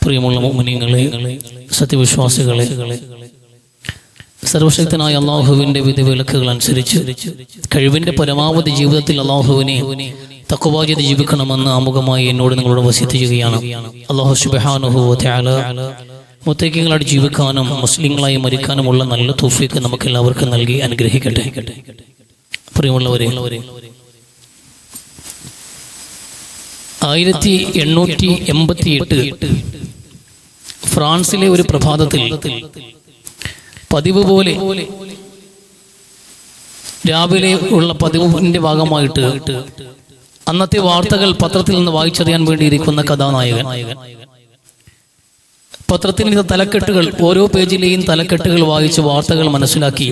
പ്രിയമുള്ള മുഅ്മിനീങ്ങളെ, സത്യവിശ്വാസികളെ, സർവശക്തനായ അല്ലാഹുവിന്റെ വിധിവിലക്കുകൾ അനുസരിച്ച് കഴിവിന്റെ പരമാവധി ജീവിതത്തിൽ അല്ലാഹുവിനെ തഖ്വ ചെയ്ത് ജീവിക്കണമെന്ന് ആമുഖമായി എന്നോട് നിങ്ങളോട് വസിയത്ത് ചെയ്യുകയാണ്. അല്ലാഹു സുബ്ഹാനഹു വ തആല മുത്തഖീങ്ങളായി ജീവിക്കാനും മുസ്ലിങ്ങളായി മരിക്കാനുമുള്ള നല്ല തൗഫീഖ് നമുക്ക് എല്ലാവർക്കും നൽകി അനുഗ്രഹിക്കട്ടെ. പ്രിയമുള്ളവരെ, 1888 ഫ്രാൻസിലെ ഒരു പ്രഭാതത്തിൽ പതിവ് പോലെ രാവിലെ ഉള്ള പതിവിന്റെ ഭാഗമായിട്ട് അന്നത്തെ വാർത്തകൾ പത്രത്തിൽ നിന്ന് വായിച്ചറിയാൻ വേണ്ടിയിരിക്കുന്ന കഥാനായകൻ പത്രത്തിന്റെ തലക്കെട്ടുകൾ, ഓരോ പേജിലെയും തലക്കെട്ടുകൾ വായിച്ച് വാർത്തകൾ മനസ്സിലാക്കി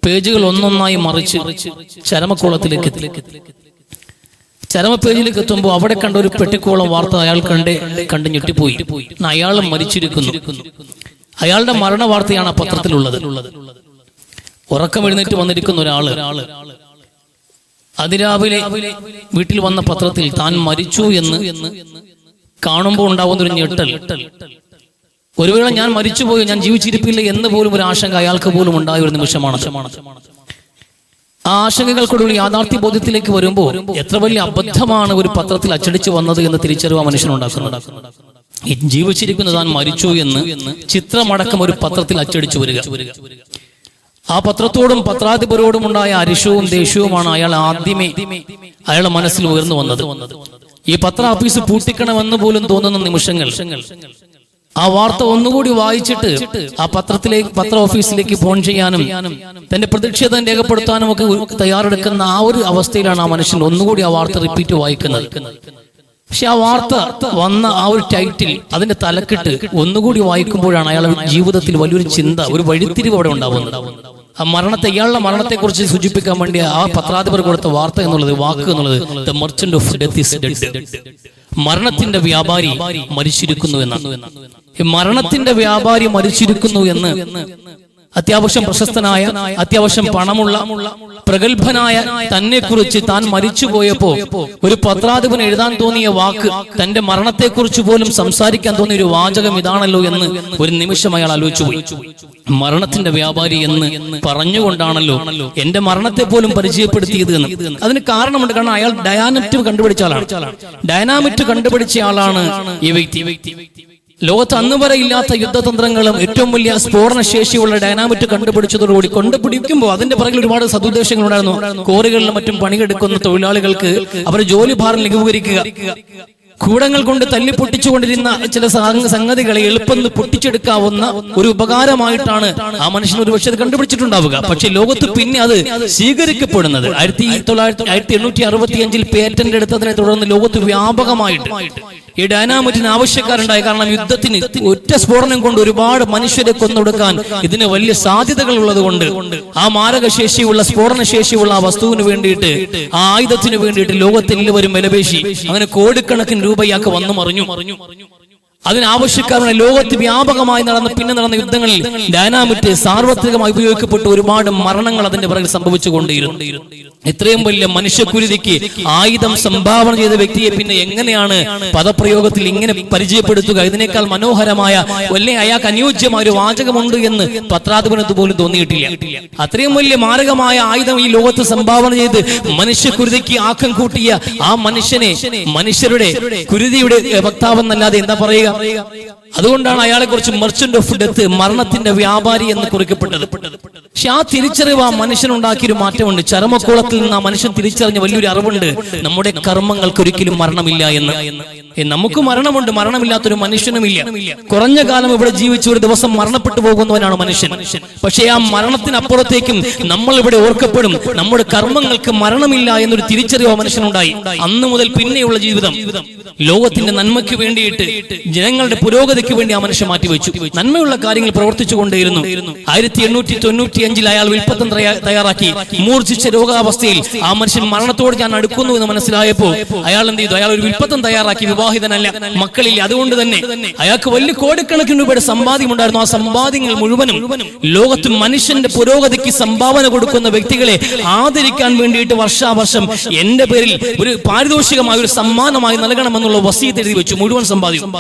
പേജുകൾ ഒന്നൊന്നായി മറിച്ച് ചരമക്കോളത്തിലേക്ക് എത്തി. ചരമപ്പേജിലേക്ക് എത്തുമ്പോൾ അവിടെ കണ്ട ഒരു പെട്ടിക്കോളം വാർത്ത അയാൾ കണ്ട് ഞെട്ടിപ്പോയി. അയാൾ മരിച്ചിരിക്കുന്നു. അയാളുടെ മരണ വാർത്തയാണ് ആ പത്രത്തിലുള്ളത്. ഉറക്കം എഴുന്നേറ്റ് വന്നിരിക്കുന്ന ഒരാള് അതിരാവിലെ വീട്ടിൽ വന്ന പത്രത്തിൽ താൻ മരിച്ചു എന്ന് കാണുമ്പോൾ ഉണ്ടാവുന്ന ഒരു ഞെട്ടൽ, ഒരു വേള ഞാൻ മരിച്ചുപോയി, ഞാൻ ജീവിച്ചിരിപ്പില്ല എന്ന് പോലും ഒരു ആശങ്ക അയാൾക്ക് പോലും ഉണ്ടായ ഒരു നിമിഷമാണ്. ആ ആശങ്കകൾക്കൊടുവിൽ യാഥാർത്ഥ്യ ബോധ്യത്തിലേക്ക് വരുമ്പോൾ എത്ര വലിയ അബദ്ധമാണ് ഒരു പത്രത്തിൽ അച്ചടിച്ചു വന്നത് എന്ന് തിരിച്ചറിവ് ആ മനുഷ്യനുണ്ടാക്കുന്നത്. ജീവിച്ചിരിക്കുന്ന താൻ മരിച്ചു എന്ന് ചിത്രമടക്കം ഒരു പത്രത്തിൽ അച്ചടിച്ചു വരിക, ആ പത്രത്തോടും പത്രാധിപരോടും ഉണ്ടായ അരിശവും ദേഷ്യവുമാണ് ആദ്യമേ അയാളുടെ മനസ്സിൽ ഉയർന്നു വന്നത്. ഈ പത്ര ഓഫീസ് പൂട്ടിക്കണമെന്ന് പോലും തോന്നുന്ന നിമിഷങ്ങൾ ആ വാർത്ത ഒന്നുകൂടി വായിച്ചിട്ട് ആ പത്ര ഓഫീസിലേക്ക് ഫോൺ ചെയ്യാനും തന്റെ പ്രതിഷേധം രേഖപ്പെടുത്താനും ഒക്കെ തയ്യാറെടുക്കുന്ന ആ ഒരു അവസ്ഥയിലാണ് ആ മനുഷ്യൻ ഒന്നുകൂടി ആ വാർത്ത റിപ്പീറ്റ് വായിക്കുന്നത്. പക്ഷെ ആ വാർത്ത വന്ന ആ ഒരു ടൈറ്റിൽ, അതിന്റെ തലക്കെട്ട് ഒന്നുകൂടി വായിക്കുമ്പോഴാണ് അയാളുടെ ജീവിതത്തിൽ വലിയൊരു ചിന്ത, ഒരു വഴിത്തിരിവ് അവിടെ ഉണ്ടാവുന്നത്. ആ മരണത്തെ, ഇയാളുടെ മരണത്തെ കുറിച്ച് സൂചിപ്പിക്കാൻ വേണ്ടി ആ പത്രാധിപർ കൊടുത്ത വാർത്ത എന്നുള്ളത്, വാക്ക് എന്നുള്ളത് the merchant of death is dead, മരണത്തിന്റെ വ്യാപാരി മരിച്ചിരിക്കുന്നു എന്നാണ്. മരണത്തിന്റെ വ്യാപാരി മരിച്ചിരിക്കുന്നു എന്ന് അത്യാവശ്യം പ്രശസ്തനായ, അത്യാവശ്യം പണമുള്ള, പ്രഗത്ഭനായ തന്നെ കുറിച്ച് താൻ മരിച്ചു പോയപ്പോ ഒരു പത്രാധിപന് എഴുതാൻ തോന്നിയ വാക്ക്, തന്റെ മരണത്തെക്കുറിച്ച് പോലും സംസാരിക്കാൻ തോന്നിയ ഒരു വാചകം ഇതാണല്ലോ എന്ന് ഒരു നിമിഷം അയാൾ ആലോചിച്ചുപോയി. മരണത്തിന്റെ വ്യാപാരി എന്ന് പറഞ്ഞുകൊണ്ടാണല്ലോ എന്റെ മരണത്തെ പോലും പരിചയപ്പെടുത്തിയത് എന്ന്. അതിന് കാരണമുണ്ട്. കാരണം അയാൾ ഡയനാമിറ്റ് കണ്ടുപിടിച്ച ആളാണ്. ഡയനാമിറ്റ് കണ്ടുപിടിച്ച ആളാണ് ഈ വ്യക്തി. ലോകത്ത് അന്ന് വരെ ഇല്ലാത്ത യുദ്ധതന്ത്രങ്ങളും ഏറ്റവും വലിയ സ്ഫോടന ശേഷിയുള്ള ഡൈനാമിറ്റ് കണ്ടുപിടിച്ചതോടുകൂടി കൊണ്ടുപിടിക്കുമ്പോൾ അതിന്റെ പുറകിൽ ഒരുപാട് സദുദ്ദേശങ്ങൾ ഉണ്ടായിരുന്നു. കോറികളിലും മറ്റും പണിയെടുക്കുന്ന തൊഴിലാളികൾക്ക് അവരുടെ ജോലി ഭാരം ലഘൂകരിക്കുക, കൂടങ്ങൾ കൊണ്ട് തല്ലിപ്പൊട്ടിച്ചുകൊണ്ടിരുന്ന ചില സംഗതികളെ എളുപ്പം പൊട്ടിച്ചെടുക്കാവുന്ന ഒരു ഉപകാരമായിട്ടാണ് ആ മനുഷ്യൻ ഒരു പക്ഷേ അത് കണ്ടുപിടിച്ചിട്ടുണ്ടാവുക. പക്ഷെ ലോകത്ത് പിന്നെ അത് സ്വീകരിക്കപ്പെടുന്നത് 1865 പേറ്റന്റ് എടുത്തതിനെ തുടർന്ന് ലോകത്ത് വ്യാപകമായിട്ട് ഈ ഡൈനാമിറ്റിന് ആവശ്യക്കാരുണ്ടായി. കാരണം യുദ്ധത്തിന് ഒറ്റ സ്ഫോടനം കൊണ്ട് ഒരുപാട് മനുഷ്യരെ കൊന്നൊടുക്കാൻ ഇതിന് വലിയ സാധ്യതകൾ ഉള്ളത് കൊണ്ട് ആ മാരകശേഷിയുള്ള, സ്ഫോടന ശേഷിയുള്ള ആ വസ്തുവിന് വേണ്ടിയിട്ട്, ആ ആയുധത്തിന് വേണ്ടിയിട്ട് ലോകത്തെല്ലാവരും വിലപേശി. അങ്ങനെ കോടിക്കണക്കിന് രൂപയാക്ക് വന്നു മറിഞ്ഞു. അതിനാവശ്യക്കാരാണ്. ലോകത്ത് വ്യാപകമായി നടന്ന യുദ്ധങ്ങളിൽ ഡൈനാമിറ്റ് സാർവത്രികമായി ഉപയോഗിക്കപ്പെട്ട ഒരുപാട് മരണങ്ങൾ അതിന്റെ പുറകിൽ സംഭവിച്ചുകൊണ്ടേയിരുന്നു. ഇത്രയും വലിയ മനുഷ്യക്കുരുതിക്ക് ആയുധം സംഭാവന ചെയ്ത വ്യക്തിയെ പിന്നെ എങ്ങനെയാണ് പദപ്രയോഗത്തിൽ ഇങ്ങനെ പരിചയപ്പെടുത്തുക? ഇതിനേക്കാൾ മനോഹരമായ, വല്ലേ അയാൾക്ക് അനുയോജ്യമായ ഒരു വാചകമുണ്ട് എന്ന് പത്രാധിപനത്ത് പോലും തോന്നിയിട്ടില്ല. അത്രയും വലിയ മാരകമായ ആയുധം ഈ ലോകത്ത് സംഭാവന ചെയ്ത് മനുഷ്യക്കുരുതിക്ക് ആക്കം കൂട്ടിയ ആ മനുഷ്യനെ മനുഷ്യരുടെ കുരുതിയുടെ വക്താവെന്നല്ലാതെ എന്താ പറയുക? അതുകൊണ്ടാണ് അയാളെ കുറിച്ച് മർച്ചന്റ് ഓഫ് ഡെത്ത്, മരണത്തിന്റെ വ്യാപാരി എന്ന് കുറിക്കപ്പെട്ടത്. പക്ഷെ ആ തിരിച്ചറിവ് ആ മനുഷ്യനുണ്ടാക്കിയൊരു മാറ്റമുണ്ട്. ചരമക്കോളത്തിൽ നിന്ന് ആ മനുഷ്യൻ തിരിച്ചറിഞ്ഞ വലിയൊരു അറിവുണ്ട്. നമ്മുടെ കർമ്മങ്ങൾക്ക് ഒരിക്കലും മരണമില്ല എന്ന്. നമുക്ക് മരണമുണ്ട്, മരണമില്ലാത്തൊരു മനുഷ്യനുമില്ല. കുറഞ്ഞ കാലം ഇവിടെ ജീവിച്ച് ഒരു ദിവസം മരണപ്പെട്ടു പോകുന്നവനാണ് മനുഷ്യൻ. പക്ഷേ ആ മരണത്തിനപ്പുറത്തേക്കും നമ്മൾ ഇവിടെ ഓർക്കപ്പെടും. നമ്മുടെ കർമ്മങ്ങൾക്ക് മരണമില്ല എന്നൊരു തിരിച്ചറിവ് ആ മനുഷ്യനുണ്ടായി. അന്ന് മുതൽ പിന്നെയുള്ള ജീവിതം ലോകത്തിന്റെ നന്മയ്ക്ക് വേണ്ടിയിട്ട്, ജനങ്ങളുടെ പുരോഗതിക്ക് വേണ്ടി ആ മനുഷ്യൻ മാറ്റിവെച്ചു. നന്മയുള്ള കാര്യങ്ങൾ പ്രവർത്തിച്ചു കൊണ്ടേയിരുന്നു. 1895 അയാൾ വിൽപ്പത്തം തയ്യാറാക്കി. മൂർച്ഛിച്ച രോഗാവസ്ഥയിൽ ആ മനുഷ്യൻ മരണത്തോട് ഞാൻ അടുക്കുന്നു എന്ന് മനസ്സിലായപ്പോൾ അയാൾ എന്ത് ചെയ്തു? അയാൾ ഒരു വിൽപ്പത്തം തയ്യാറാക്കി. വിവാഹിതനല്ല, മക്കളില്ല. അതുകൊണ്ട് തന്നെ അയാൾക്ക് വലിയ കോടിക്കണക്കിന് രൂപയുടെ സമ്പാദ്യം ഉണ്ടായിരുന്നു. ആ സമ്പാദ്യങ്ങൾ മുഴുവനും ലോകത്ത് മനുഷ്യന്റെ പുരോഗതിക്ക് സംഭാവന കൊടുക്കുന്ന വ്യക്തികളെ ആദരിക്കാൻ വേണ്ടിയിട്ട് വർഷാവർഷം എന്റെ പേരിൽ ഒരു പാരിതോഷികമായ, ഒരു സമ്മാനമായി നൽകണമെന്നുള്ള വസീയത്ത് എഴുതി വെച്ചു. മുഴുവൻ സമ്പാദ്യം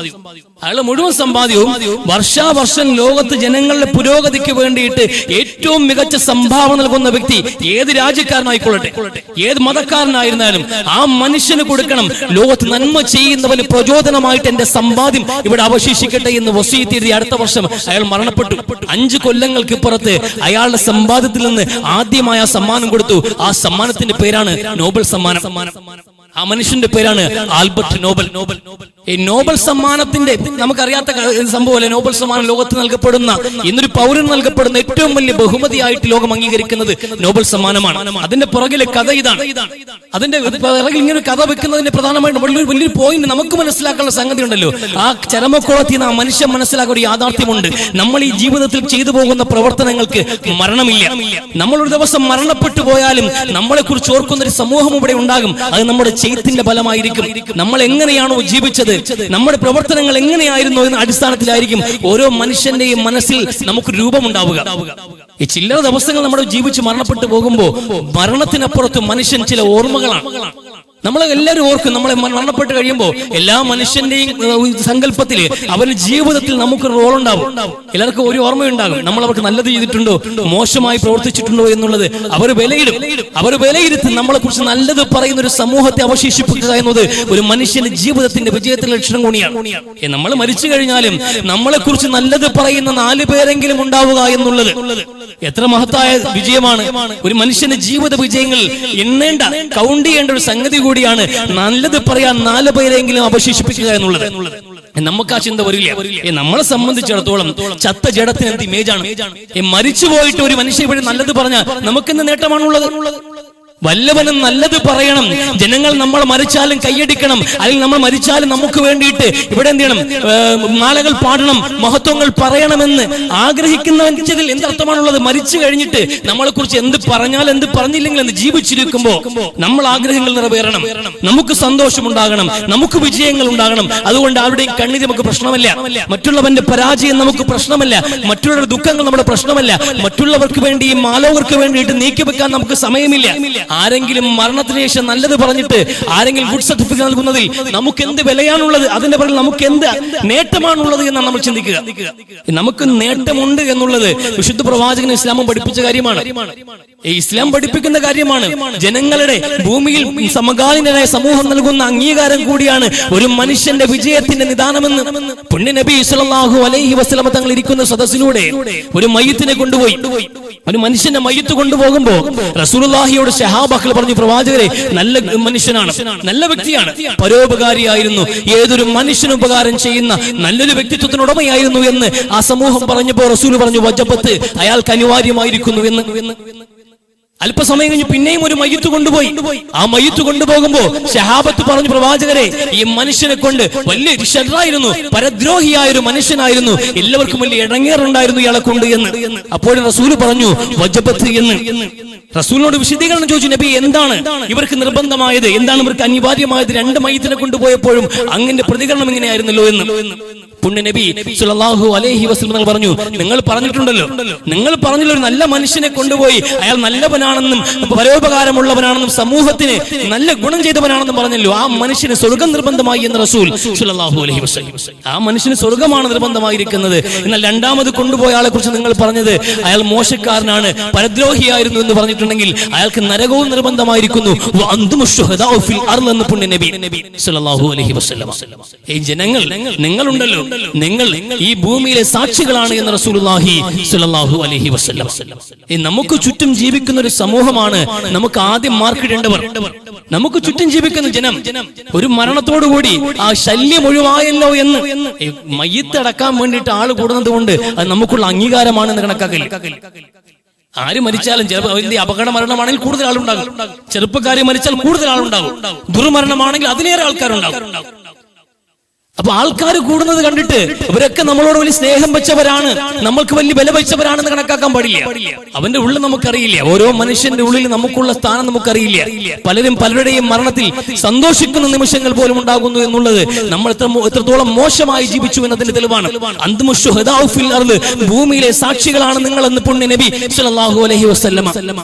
അയാളുടെ മുഴുവൻ സമ്പാദ്യവും വർഷാവർഷം ലോകത്ത് ജനങ്ങളുടെ പുരോഗതിക്ക് വേണ്ടിയിട്ട് ഏറ്റവും മികച്ച സംഭാവന നൽകുന്ന വ്യക്തി ഏത് രാജ്യക്കാരനായിക്കൊള്ളട്ടെ, ഏത് മതക്കാരനായിരുന്നാലും ആ മനുഷ്യന് കൊടുക്കണം. ലോകത്ത് നന്മ ചെയ്യുന്നവന് പ്രചോദനമായിട്ട് എന്റെ സമ്പാദ്യം ഇവിടെ അവശേഷിക്കട്ടെ എന്ന് വസീയത്ത് എഴുതി അടുത്ത വർഷം അയാൾ മരണപ്പെട്ടു. 5 കൊല്ലങ്ങൾക്ക് ഇപ്പുറത്ത് അയാളുടെ സമ്പാദ്യത്തിൽ നിന്ന് ആദ്യമായ സമ്മാനം കൊടുത്തു. ആ സമ്മാനത്തിന്റെ പേരാണ് നോബൽ സമ്മാനം. ആ മനുഷ്യന്റെ പേരാണ് ആൽബർട്ട് നോബൽ. ഈ നോബൽ സമ്മാനത്തിന്റെ നമുക്കറിയാത്ത സംഭവമല്ലേ, നോബൽ സമ്മാനം ലോകത്ത് നൽകപ്പെടുന്ന, ഇന്നൊരു പൗരന് നൽകപ്പെടുന്ന ഏറ്റവും വലിയ ബഹുമതിയായിട്ട് ലോകം അംഗീകരിക്കുന്നത് നോബൽ സമ്മാനമാണ്. അതിന്റെ പുറകിലെ കഥ ഇതാണ്. അതിന്റെ പുറകിൽ ഇങ്ങനെ കഥ വെക്കുന്നതിന്റെ പ്രധാനമായിട്ട് വലിയൊരു പോയിന്റ് നമുക്ക് മനസ്സിലാക്കാനുള്ള സംഗതി ഉണ്ടല്ലോ. ആ ചരമക്കോളത്തിൽ നിന്ന് ആ മനുഷ്യൻ മനസ്സിലാക്കുന്ന ഒരു യാഥാർത്ഥ്യമുണ്ട്. നമ്മൾ ഈ ജീവിതത്തിൽ ചെയ്തു പോകുന്ന പ്രവർത്തനങ്ങൾക്ക് മരണമില്ല. നമ്മളൊരു ദിവസം മരണപ്പെട്ടു പോയാലും നമ്മളെ കുറിച്ച് ഓർക്കുന്ന ഒരു സമൂഹം ഇവിടെ ഉണ്ടാകും. അത് നമ്മുടെ ചെയ്യത്തിന്റെ ഫലമായിരിക്കും. നമ്മൾ എങ്ങനെയാണോ ജീവിച്ചത്, നമ്മുടെ പ്രവർത്തനങ്ങൾ എങ്ങനെയായിരുന്നു എന്ന അടിസ്ഥാനത്തിലായിരിക്കും ഓരോ മനുഷ്യന്റെയും മനസ്സിൽ നമുക്ക് രൂപമുണ്ടാവുക. ഈ ചില്ലറ ദിവസങ്ങൾ നമ്മുടെ ജീവിച്ച് മരണപ്പെട്ടു പോകുമ്പോൾ മരണത്തിനപ്പുറത്ത് മനുഷ്യൻ ചില ഓർമ്മകളാണ്. നമ്മളെ എല്ലാവരും ഓർക്കും. നമ്മളെ മരണപ്പെട്ട് കഴിയുമ്പോൾ എല്ലാ മനുഷ്യന്റെയും സങ്കല്പത്തില് അവരുടെ ജീവിതത്തിൽ നമുക്ക് റോൾ ഉണ്ടാവും. എല്ലാവർക്കും ഒരു ഓർമ്മയുണ്ടാകും. നമ്മൾ അവർക്ക് നല്ലത് ചെയ്തിട്ടുണ്ടോ, മോശമായി പ്രവർത്തിച്ചിട്ടുണ്ടോ എന്നുള്ളത് അവർ വിലയിടും. അവർ വിലയിരുത്തി നമ്മളെ കുറിച്ച് നല്ലത് പറയുന്ന ഒരു സമൂഹത്തെ അവശേഷിപ്പിക്കുക എന്നത് ഒരു മനുഷ്യന്റെ ജീവിതത്തിന്റെ വിജയത്തിന്റെ ലക്ഷണം കൂടിയാണ്. നമ്മൾ മരിച്ചു കഴിഞ്ഞാലും നമ്മളെ കുറിച്ച് നല്ലത് പറയുന്ന 4 പേരെങ്കിലും ഉണ്ടാവുക എന്നുള്ളത് എത്ര മഹത്തായ വിജയമാണ്. ഒരു മനുഷ്യന്റെ ജീവിത വിജയങ്ങൾ എണ്ണേണ്ട, കൗണ്ട് ചെയ്യേണ്ട ഒരു സംഗതി കൂടിയാണ് നല്ലത് പറയാൻ 4 പേരെങ്കിലും അവശേഷിപ്പിക്കുക എന്നുള്ളത്. നമുക്ക് ആ ചിന്ത വരില്ല. നമ്മളെ സംബന്ധിച്ചിടത്തോളം ചത്ത ജഡത്തിന് എന്ത് ഇമേജാണ്. മരിച്ചു പോയിട്ട് ഒരു മനുഷ്യൻ ഇവിടെ നല്ലത് പറഞ്ഞാൽ നമുക്കെന്ത് നേട്ടമാണുള്ളത്? വല്ലവനും നല്ലത് പറയണം. ജനങ്ങൾ നമ്മൾ മരിച്ചാലും കൈയടിക്കണം, അല്ലെങ്കിൽ നമ്മൾ മരിച്ചാലും നമുക്ക് വേണ്ടിയിട്ട് ഇവിടെ എന്ത് ചെയ്യണം, മാലകൾ പാടണം, മഹത്വങ്ങൾ പറയണമെന്ന് ആഗ്രഹിക്കുന്നതിൽ എന്തർത്ഥമാണുള്ളത്? മരിച്ചു കഴിഞ്ഞിട്ട് നമ്മളെ കുറിച്ച് എന്ത് പറഞ്ഞാൽ എന്ത് പറഞ്ഞില്ലെങ്കിൽ എന്ത്, ജീവിച്ചിരിക്കുമ്പോ നമ്മൾ ആഗ്രഹങ്ങൾ നിറവേറണം, നമുക്ക് സന്തോഷമുണ്ടാകണം, നമുക്ക് വിജയങ്ങൾ ഉണ്ടാകണം. അതുകൊണ്ട് ആരുടെയും കണ്ണീര് നമുക്ക് പ്രശ്നമല്ല, മറ്റുള്ളവന്റെ പരാജയം നമുക്ക് പ്രശ്നമല്ല, മറ്റുള്ളവരുടെ ദുഃഖങ്ങൾ നമ്മുടെ പ്രശ്നമല്ല. മറ്റുള്ളവർക്ക് വേണ്ടിയും മാലോകർക്ക് വേണ്ടിയിട്ട് നീക്കിവെക്കാൻ നമുക്ക് സമയമില്ല. ആരെങ്കിലും മരണത്തിന് ശേഷം നല്ലത് പറഞ്ഞിട്ട് ആരെങ്കിലും ഗുഡ് സർട്ടിഫിക്കറ്റ് നൽകുന്നതിൽ നമുക്ക് എന്ത് വിലയാണുള്ളത്? അതിന്റെ പേരിൽ നമുക്ക് എന്ത് നേട്ടമാണുള്ളത് എന്നാണ് നമ്മൾ ചിന്തിക്കുക. നമുക്ക് നേട്ടമുണ്ട് എന്നുള്ളത് വിശുദ്ധ പ്രവാചകൻ ഇസ്ലാമും പഠിപ്പിച്ച കാര്യമാണ്. ഇസ്ലാം പഠിപ്പിക്കുന്ന കാര്യമാണ്. ജനങ്ങളുടെ ഭൂമിയിൽ സമകാലീനരായ സമൂഹം നൽകുന്ന അംഗീകാരം കൂടിയാണ് ഒരു മനുഷ്യന്റെ വിജയത്തിന്റെ നിദാനമെന്ന് പുണ്യ നബി സല്ലല്ലാഹു അലൈഹി വസല്ലം തങ്ങൾ ഇരിക്കുന്ന സദസ്സിലൂടെ ഒരു മയ്യിത്തിനെ കൊണ്ടുപോയി. ഒരു മനുഷ്യന്റെ മയ്യിത്ത് കൊണ്ടുപോകുമ്പോ റസൂലുള്ളാഹിയോട് സഹാബാക്കൾ പറഞ്ഞു, പ്രവാചകരെ, നല്ല മനുഷ്യനാണ്, നല്ല വ്യക്തിയാണ്, പരോപകാരിയായിരുന്നു, ഏതൊരു മനുഷ്യന് ഉപകാരം ചെയ്യുന്ന നല്ലൊരു വ്യക്തിത്വത്തിനുടമയായിരുന്നു എന്ന് ആ സമൂഹം പറഞ്ഞപ്പോ റസൂൽ പറഞ്ഞു, വജബത്ത്, അയാൾക്ക് അനിവാര്യമായിരിക്കുന്നു എന്ന്. അല്പസമയം കഴിഞ്ഞ് പിന്നെയും ഒരു മയ്യിത്ത് കൊണ്ടുപോയി. ആ മയ്യിത്ത് കൊണ്ടുപോകുമ്പോ സഹാബത്ത് പറഞ്ഞു, പ്രവാചകരെ, ഈ മനുഷ്യനെ കൊണ്ട് വലിയ ഷർറായിരുന്നു, പരദ്രോഹിയായ ഒരു മനുഷ്യനായിരുന്നു, എല്ലാവർക്കും വലിയ ഇടങ്ങേറുണ്ടായിരുന്നു ഇയാളെ കൊണ്ട് എന്ന്. അപ്പോൾ റസൂല് പറഞ്ഞു വജബത്ത് എന്ന്. റസൂലിനോട് വിശദീകരണം ചോദിച്ചു, നബി, എന്താണ് ഇവർക്ക് നിർബന്ധമായത്, എന്താണ് ഇവർക്ക് അനിവാര്യമായത്? 2 മയ്യിത്തിനെ കൊണ്ടുപോയപ്പോഴും അങ്ങനെ പ്രതികരണം ഇങ്ങനെയായിരുന്നല്ലോ എന്ന് പുണ്യ നബി സല്ലല്ലാഹു അലൈഹി വസല്ലം പറഞ്ഞു, നിങ്ങൾ പറഞ്ഞിട്ടുണ്ടല്ലോ, നിങ്ങൾ പറഞ്ഞല്ലോ ഒരു നല്ല മനുഷ്യനെ കൊണ്ടുപോയി അയാൾ നല്ലവനാണെന്നും പരോപകാരമുള്ളവനാണെന്നും സമൂഹത്തിന് നല്ല ഗുണം ചെയ്തവനാണെന്നും പറഞ്ഞല്ലോ, ആ മനുഷ്യന് സ്വർഗം നിർബന്ധമായി എന്ന് റസൂൽ സല്ലല്ലാഹു അലൈഹി വസല്ലം. ആ മനുഷ്യന് സ്വർഗമാണ് നിർബന്ധമായിരിക്കുന്നത്. എന്നാൽ രണ്ടാമത് കൊണ്ടുപോയ ആളെ കുറിച്ച് നിങ്ങൾ പറഞ്ഞത് അയാൾ മോശക്കാരനാണ്, പരദ്രോഹിയായിരുന്നു എന്ന് പറഞ്ഞിട്ടുണ്ടെങ്കിൽ അയാൾക്ക് നരകവും നിർബന്ധമായിരിക്കുന്നു. എന്ന് പുണ്യ നബി സല്ലല്ലാഹു അലൈഹി വസല്ലം. ഈ ജനങ്ങൾ, നിങ്ങളുണ്ടല്ലോ, നിങ്ങൾ ഈ ഭൂമിയിലെ സാക്ഷികളാണ് എന്ന് റസൂലുള്ളാഹി സ്വല്ലല്ലാഹു അലൈഹി വസല്ലം. നമുക്ക് ചുറ്റും ജീവിക്കുന്ന ഒരു സമൂഹമാണ് നമുക്ക് ആദ്യം മാർക്കിടേണ്ടവർ. നമുക്ക് ചുറ്റും ജീവിക്കുന്ന ജനം ഒരു മരണത്തോടുകൂടി ആ ശല്യം ഒഴിവായല്ലോ എന്ന് മയ്യിത്ത് അടക്കാൻ വേണ്ടിയിട്ട് ആള് കൂടുന്നത് കൊണ്ട് അത് നമുക്കുള്ള അംഗീകാരമാണെന്ന് കണക്കാക്കില്ല. ആര് മരിച്ചാലും ചിലപ്പോൾ വലിയ അപകട മരണമാണെങ്കിൽ കൂടുതൽ ആളുണ്ടാകും, ചെറുപ്പക്കാരി മരിച്ചാൽ കൂടുതൽ ആളുണ്ടാകും, ദുർമരണമാണെങ്കിൽ അതിലേറെ ആൾക്കാരുണ്ടാകും. അപ്പൊ ആൾക്കാർ കൂടുന്നത് കണ്ടിട്ട് ഇവരൊക്കെ നമ്മളോട് വലിയ സ്നേഹം വെച്ചവരാണ്, നമ്മൾക്ക് വലിയ വില വെച്ചവരാണെന്ന് കണക്കാക്കാൻ പാടില്ല. അവന്റെ ഉള്ളിൽ നമുക്കറിയില്ല, ഓരോ മനുഷ്യന്റെ ഉള്ളിൽ നമുക്കുള്ള സ്ഥാനം നമുക്കറിയില്ല. പലരും പലരുടെയും മരണത്തിൽ സന്തോഷിക്കുന്ന നിമിഷങ്ങൾ പോലും ഉണ്ടാകുന്നു എന്നുള്ളത് നമ്മൾ എത്രത്തോളം മോശമായി ജീവിച്ചു എന്നതിന്റെ തെളിവാണ്. അന്തുമു ശുഹദാഉ ഫിൽ അർള്, ഭൂമിയിലെ സാക്ഷികളാണ് നിങ്ങൾ എന്ന് പുണ്യ നബി സല്ലല്ലാഹു അലൈഹി വസല്ലം.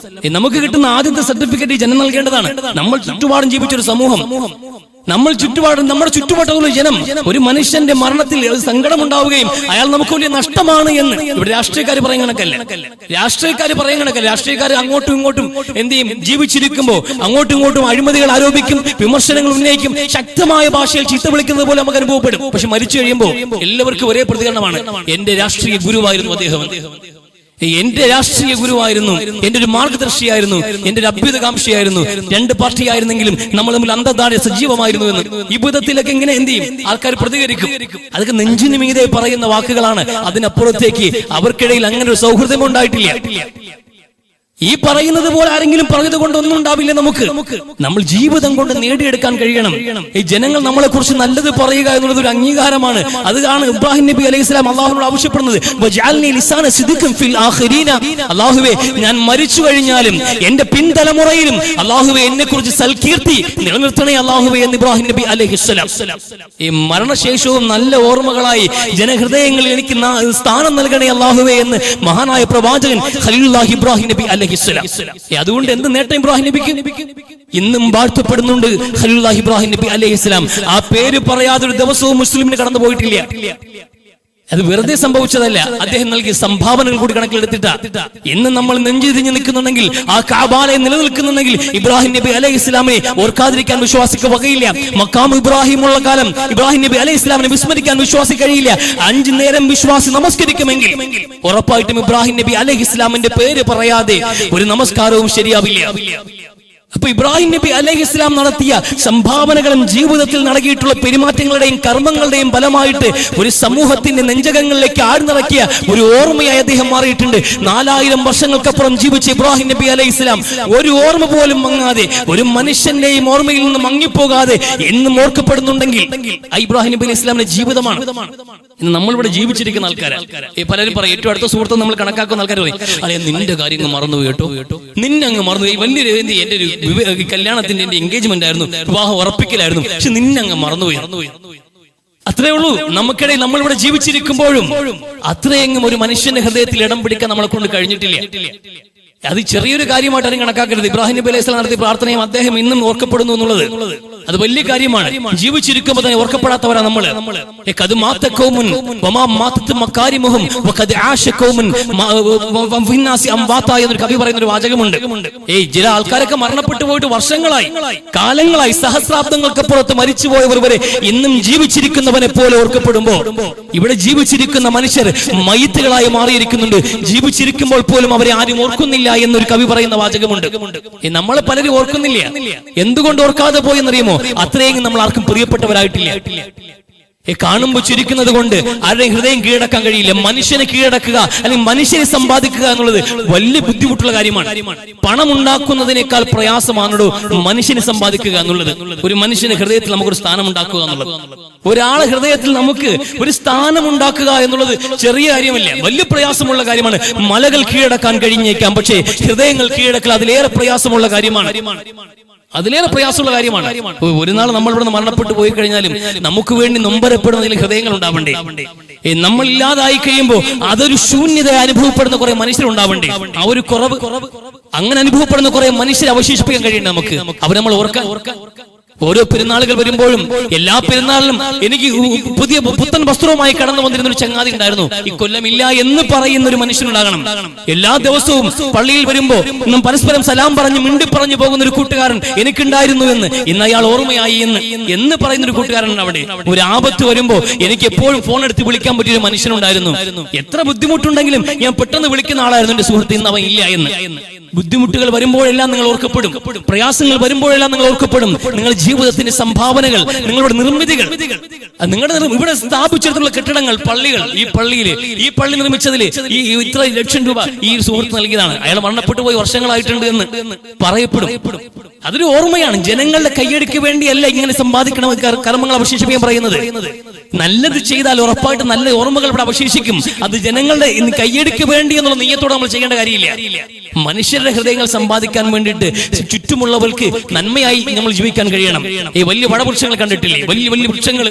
നമുക്ക് കിട്ടുന്ന ആദ്യത്തെ സർട്ടിഫിക്കറ്റ് ജനം നൽകേണ്ടതാണ്. നമ്മൾ ചുറ്റുപാടും ജീവിച്ചൊരു സമൂഹം, നമ്മുടെ ചുറ്റുപാടുള്ള ജനം ഒരു മനുഷ്യന്റെ മരണത്തിൽ സങ്കടമുണ്ടാവുകയും അയാൾ നമുക്ക് വലിയ നഷ്ടമാണ് എന്ന് ഇവിടെ രാഷ്ട്രീയക്കാർ പറയുന്ന കണക്കല്ല. രാഷ്ട്രീയക്കാർ അങ്ങോട്ടും ഇങ്ങോട്ടും എന്ത് ചെയ്യും? ജീവിച്ചിരിക്കുമ്പോൾ അങ്ങോട്ടും ഇങ്ങോട്ടും അഴിമതികൾ ആരോപിക്കും, വിമർശനങ്ങൾ ഉന്നയിക്കും, ശക്തമായ ഭാഷയിൽ ചീത്ത വിളിക്കുന്നത് പോലെ നമുക്ക് അനുഭവപ്പെടും. പക്ഷെ മരിച്ചു കഴിയുമ്പോൾ എല്ലാവർക്കും ഒരേ പ്രതികരണമാണ്, എന്റെ രാഷ്ട്രീയ ഗുരുവായിരുന്നു അദ്ദേഹം, എന്റെ രാഷ്ട്രീയ ഗുരുവായിരുന്നു, എന്റെ ഒരു മാർഗദർശിയായിരുന്നു, എന്റെ ഒരു അഭ്യുതകാംക്ഷയായിരുന്നു, രണ്ട് പാർട്ടി ആയിരുന്നെങ്കിലും നമ്മൾ തമ്മിൽ അന്തർധാര സജീവമായിരുന്നു എന്ന് ഈ വിധത്തിലൊക്കെ എങ്ങനെ എന്ത് ചെയ്യും? ആൾക്കാർ പ്രതികരിക്കും. അതൊക്കെ നെഞ്ചിന് മീതെ പറയുന്ന വാക്കുകളാണ്. അതിനപ്പുറത്തേക്ക് അവർക്കിടയിൽ അങ്ങനെ ഒരു സൗഹൃദം ഉണ്ടായിട്ടില്ല. ഈ പറയുന്നത് പോലെ ആരെങ്കിലും പറഞ്ഞത് കൊണ്ടൊന്നും ഉണ്ടാവില്ല. നമ്മൾ ജീവിതം കൊണ്ട് നേടിയെടുക്കാൻ കഴിയണം. ഈ ജനങ്ങൾ നമ്മളെ കുറിച്ച് നല്ലത് പറയുക എന്നുള്ളത് ഒരു അംഗീകാരമാണ്. അതാണ് ഇബ്രാഹിം നബി അലൈഹി സ്വലാം അള്ളാഹുവിനോട് ആവശ്യപ്പെടുന്നത്. അള്ളാഹുവേ, ഞാൻ മരിച്ചു കഴിഞ്ഞാലും എന്റെ പിൻതലമുറയിലും അള്ളാഹുവേ എന്നെ കുറിച്ച് സൽകീർത്തി നിലനിർത്തണേ അള്ളാഹുവേ എന്ന് ഇബ്രാഹിം നബി അലൈഹി സ്വലാം. ഈ മരണശേഷവും നല്ല ഓർമ്മകളായി ജനഹൃദയങ്ങളിൽ എനിക്ക് സ്ഥാനം നൽകണേ അള്ളാഹുവേ എന്ന് മഹാനായ പ്രവാചകൻ ഖലീലുല്ലാഹി ഇബ്രാഹിം നബി അലൈഹി. അതുകൊണ്ട് എന്ത് നേട്ടം ഇബ്രാഹിം നബിക്ക്? ഇന്നും വാഴ്ത്തപ്പെടുന്നുണ്ട് ഖലീലുല്ലാഹി ഇബ്രാഹിം നബി അലൈഹിസ്സലാം. ആ പേര് പറയാതെ ഒരു ദിവസവും മുസ്ലിമിന് കടന്നു പോയിട്ടില്ല. അത് വെറുതെ സംഭവിച്ചതല്ല, അദ്ദേഹം നൽകിയ സംഭാവനകൾ കൂടി കണക്കിലെടുത്തിട്ടാ. ഇന്ന് നമ്മൾ നെഞ്ചിരിഞ്ഞ് നിൽക്കുന്നുണ്ടെങ്കിൽ, ആ കഅബാലയം നിലനിൽക്കുന്നുണ്ടെങ്കിൽ ഇബ്രാഹിം നബി അലൈഹി ഇസ്ലാമിനെ ഓർക്കാതിരിക്കാൻ വിശ്വാസിക്ക് വകയില്ല. മഖാം ഇബ്രാഹിം ഉള്ള കാലം ഇബ്രാഹിം നബി അലൈഹി ഇസ്ലാമിനെ വിസ്മരിക്കാൻ വിശ്വാസി കഴിയില്ല. 5 നേരം വിശ്വാസി നമസ്കരിക്കുമെങ്കിൽ ഉറപ്പായിട്ടും ഇബ്രാഹിം നബി അലൈഹി ഇസ്ലാമിന്റെ പേര് പറയാതെ ഒരു നമസ്കാരവും ശരിയാവില്ല. അപ്പൊ ഇബ്രാഹിം നബി അലൈഹി ഇസ്ലാം നടത്തിയ സംഭാവനകളും ജീവിതത്തിൽ നടത്തിയിട്ടുള്ള പെരുമാറ്റങ്ങളുടെയും കർമ്മങ്ങളുടെയും ഫലമായിട്ട് ഒരു സമൂഹത്തിന്റെ നെഞ്ചകങ്ങളിലേക്ക് ആഴ്ന്നിറക്കിയ ഒരു ഓർമ്മയായി അദ്ദേഹം മാറിയിട്ടുണ്ട്. 4000 വർഷങ്ങൾക്കപ്പുറം ജീവിച്ച ഇബ്രാഹിം നബി അലൈഹി ഇസ്ലാം ഒരു ഓർമ്മ പോലും മങ്ങാതെ, ഒരു മനുഷ്യന്റെയും ഓർമ്മയിൽ നിന്ന് മങ്ങിപ്പോകാതെ എന്നും ഓർക്കപ്പെടുന്നുണ്ടെങ്കിൽ ഇബ്രാഹിം നബി അലൈഹി ഇസ്ലാമിന്റെ ജീവിതമാണ്. ഇന്ന് നമ്മളിവിടെ ജീവിച്ചിരിക്കുന്ന ആൾക്കാരാണ്. പലരും പറയും, ഏറ്റവും അടുത്ത സുഹൃത്ത് നമ്മൾ കണക്കാക്കുന്ന ആൾക്കാർ പറയും, അല്ലെ നിന്റെ കാര്യങ്ങൾ മറന്നുപോയി കേട്ടോ, നിന്നെ അങ്ങ് മറന്നുപോയി, വലിയൊരു എന്റെ ഒരു കല്യാണത്തിന്റെ എന്റെ എൻഗേജ്മെന്റ് ആയിരുന്നു, വിവാഹം ഉറപ്പിക്കലായിരുന്നു, പക്ഷെ നിന്നങ്ങ് മറന്നുപോയി. അത്രേ ഉള്ളൂ. നമുക്കിടയിൽ നമ്മളിവിടെ ജീവിച്ചിരിക്കുമ്പോഴും അത്രയെങ്ങും ഒരു മനുഷ്യന്റെ ഹൃദയത്തിൽ ഇടം പിടിക്കാൻ നമ്മളെ കൊണ്ട് കഴിഞ്ഞിട്ടില്ല. അത് ചെറിയൊരു കാര്യമായിട്ട് ആരും കണക്കാക്കരുത്. ഇബ്രാഹിം നബി അലൈഹി സ്വലാം നടത്തിയ പ്രാർത്ഥനയും അദ്ദേഹം ഇന്നും ഓർക്കപ്പെടുന്നു എന്നുള്ളത് അത് വലിയ കാര്യമാണ്. ജീവിച്ചിരിക്കുമ്പോൾ തന്നെ ഓർക്കപ്പെടാത്തവരാ നമ്മള്. എന്നൊരു കവി പറയുന്ന ഒരു വാചകമുണ്ട്. ചില ആൾക്കാരൊക്കെ മരണപ്പെട്ടു പോയിട്ട് വർഷങ്ങളായി, കാലങ്ങളായി, സഹസ്രാബ്ദങ്ങൾക്കപ്പുറത്ത് മരിച്ചുപോയവർ വരെ ഇന്നും ജീവിച്ചിരിക്കുന്നവനെ പോലെ ഓർക്കപ്പെടുമ്പോ ഇവിടെ ജീവിച്ചിരിക്കുന്ന മനുഷ്യർ മയ്യിത്തുകളായി മാറിയിരിക്കുന്നുണ്ട്. ജീവിച്ചിരിക്കുമ്പോൾ പോലും അവരെ ആരും ഓർക്കുന്നില്ല എന്നൊരു കവി പറയുന്ന വാചകമുണ്ട്. നമ്മളെ പലരും ഓർക്കുന്നില്ല. എന്തുകൊണ്ട് ഓർക്കാതെ പോയെന്നറിയുമോ? അത്രയും നമ്മൾ ആർക്കും പ്രിയപ്പെട്ടവരായിട്ടില്ല. കാണുമ്പോൾ ചിരിക്കുന്നത് കൊണ്ട് ആരുടെയും ഹൃദയം കീഴടക്കാൻ കഴിയില്ല. മനുഷ്യനെ കീഴടക്കുക അല്ലെങ്കിൽ മനുഷ്യനെ സമ്പാദിക്കുക എന്നുള്ളത് വലിയ ബുദ്ധിമുട്ടുള്ള കാര്യമാണ്. പണം ഉണ്ടാക്കുന്നതിനേക്കാൾ പ്രയാസമാണോ മനുഷ്യനെ സമ്പാദിക്കുക എന്നുള്ളത്. ഒരു മനുഷ്യന്റെ ഹൃദയത്തിൽ നമുക്കൊരു സ്ഥാനം ഉണ്ടാക്കുക എന്നുള്ളത്, ഒരാളെ ഹൃദയത്തിൽ നമുക്ക് ഒരു സ്ഥാനം ഉണ്ടാക്കുക എന്നുള്ളത് ചെറിയ കാര്യമല്ല, വലിയ പ്രയാസമുള്ള കാര്യമാണ്. മലകൾ കീഴടക്കാൻ കഴിഞ്ഞേക്കാം, പക്ഷേ ഹൃദയങ്ങൾ കീഴടക്കൽ അതിലേറെ പ്രയാസമുള്ള കാര്യമാണ്. ഒരു നാൾ നമ്മൾ ഇവിടെ മരണപ്പെട്ടു പോയി കഴിഞ്ഞാലും നമുക്ക് വേണ്ടി നൊമ്പരപ്പെടുന്നതിൽ ഹൃദയങ്ങൾ ഉണ്ടാവണ്ടേ? നമ്മൾ ഇല്ലാതായി കഴിയുമ്പോൾ അതൊരു ശൂന്യത അനുഭവപ്പെടുന്ന കുറെ മനുഷ്യരുണ്ടാവണ്ടേ? ആ ഒരു കുറവ്, അങ്ങനെ അനുഭവപ്പെടുന്ന കുറെ മനുഷ്യരെ അവശേഷിപ്പിക്കാൻ കഴിയണ്ട നമുക്ക്. അവർ നമ്മൾ ഓർക്കാൻ ഓരോ പെരുന്നാളുകൾ വരുമ്പോഴും എല്ലാ പെരുന്നാളിലും എനിക്ക് പുതിയ പുത്തൻ വസ്ത്രവുമായി കടന്നു വന്നിരുന്ന ഒരു ചങ്ങാതി ഉണ്ടായിരുന്നു. ഈ കൊല്ലമില്ല എന്ന് പറയുന്ന ഒരു മനുഷ്യനുണ്ടാകണം. എല്ലാ ദിവസവും പള്ളിയിൽ വരുമ്പോ പരസ്പരം സലാം പറഞ്ഞ് മിണ്ടി പറഞ്ഞു പോകുന്ന ഒരു കൂട്ടുകാരൻ എനിക്കുണ്ടായിരുന്നു എന്ന്, ഇന്ന് അയാൾ ഓർമ്മയായി എന്ന് പറയുന്ന ഒരു കൂട്ടുകാരൻ അവിടെ. ഒരു ആപത്ത് വരുമ്പോ എനിക്ക് എപ്പോഴും ഫോൺ എടുത്ത് വിളിക്കാൻ പറ്റിയ ഒരു മനുഷ്യനുണ്ടായിരുന്നു. എത്ര ബുദ്ധിമുട്ടുണ്ടെങ്കിലും ഞാൻ പെട്ടെന്ന് വിളിക്കുന്ന ആളായിരുന്നു എന്റെ സുഹൃത്ത്. ഇന്ന് അവൻ ഇല്ല എന്ന്. ബുദ്ധിമുട്ടുകൾ വരുമ്പോഴെല്ലാം നിങ്ങൾ ഓർക്കപ്പെടും, പ്രയാസങ്ങൾ വരുമ്പോഴെല്ലാം നിങ്ങൾ ഓർക്കപ്പെടും. നിങ്ങളുടെ ജീവിതത്തിന്റെ സംഭാവനകൾ, നിങ്ങളുടെ നിർമ്മിതികൾ, നിങ്ങളുടെ ഇവിടെ സ്ഥാപിച്ചിട്ടുള്ള കെട്ടിടങ്ങൾ, പള്ളികൾ, ഈ പള്ളി നിർമ്മിച്ചതിൽ ഈ ഇത്ര ലക്ഷം രൂപ ഈ സുഹൃത്ത് നൽകിയതാണ്, അയാൾ മരണപ്പെട്ടു പോയി വർഷങ്ങളായിട്ടുണ്ട് എന്ന് പറയപ്പെടും. അതൊരു ഓർമ്മയാണ്. ജനങ്ങളുടെ കയ്യടിക്ക് വേണ്ടിയല്ല ഇങ്ങനെ സമ്പാദിക്കണം കർമ്മങ്ങൾ അവശേഷിപ്പിക്കാൻ പറയുന്നത്. നല്ലത് ചെയ്താൽ ഉറപ്പായിട്ട് നല്ല ഓർമ്മകൾ ഇവിടെ അവശേഷിക്കും. അത് ജനങ്ങളുടെ കയ്യടിക്ക് വേണ്ടി എന്നുള്ള നീയത്തോടെ നമ്മൾ ചെയ്യേണ്ട കാര്യമില്ല. മനുഷ്യരുടെ ഹൃദയങ്ങൾ സമ്പാദിക്കാൻ വേണ്ടിയിട്ട് ചുറ്റുമുള്ളവർക്ക് നന്മയായി നമ്മൾ ജീവിക്കാൻ കഴിയണം. ഈ വലിയ വടവൃക്ഷങ്ങൾ കണ്ടിട്ടില്ലേ? വലിയ വലിയ വൃക്ഷങ്ങൾ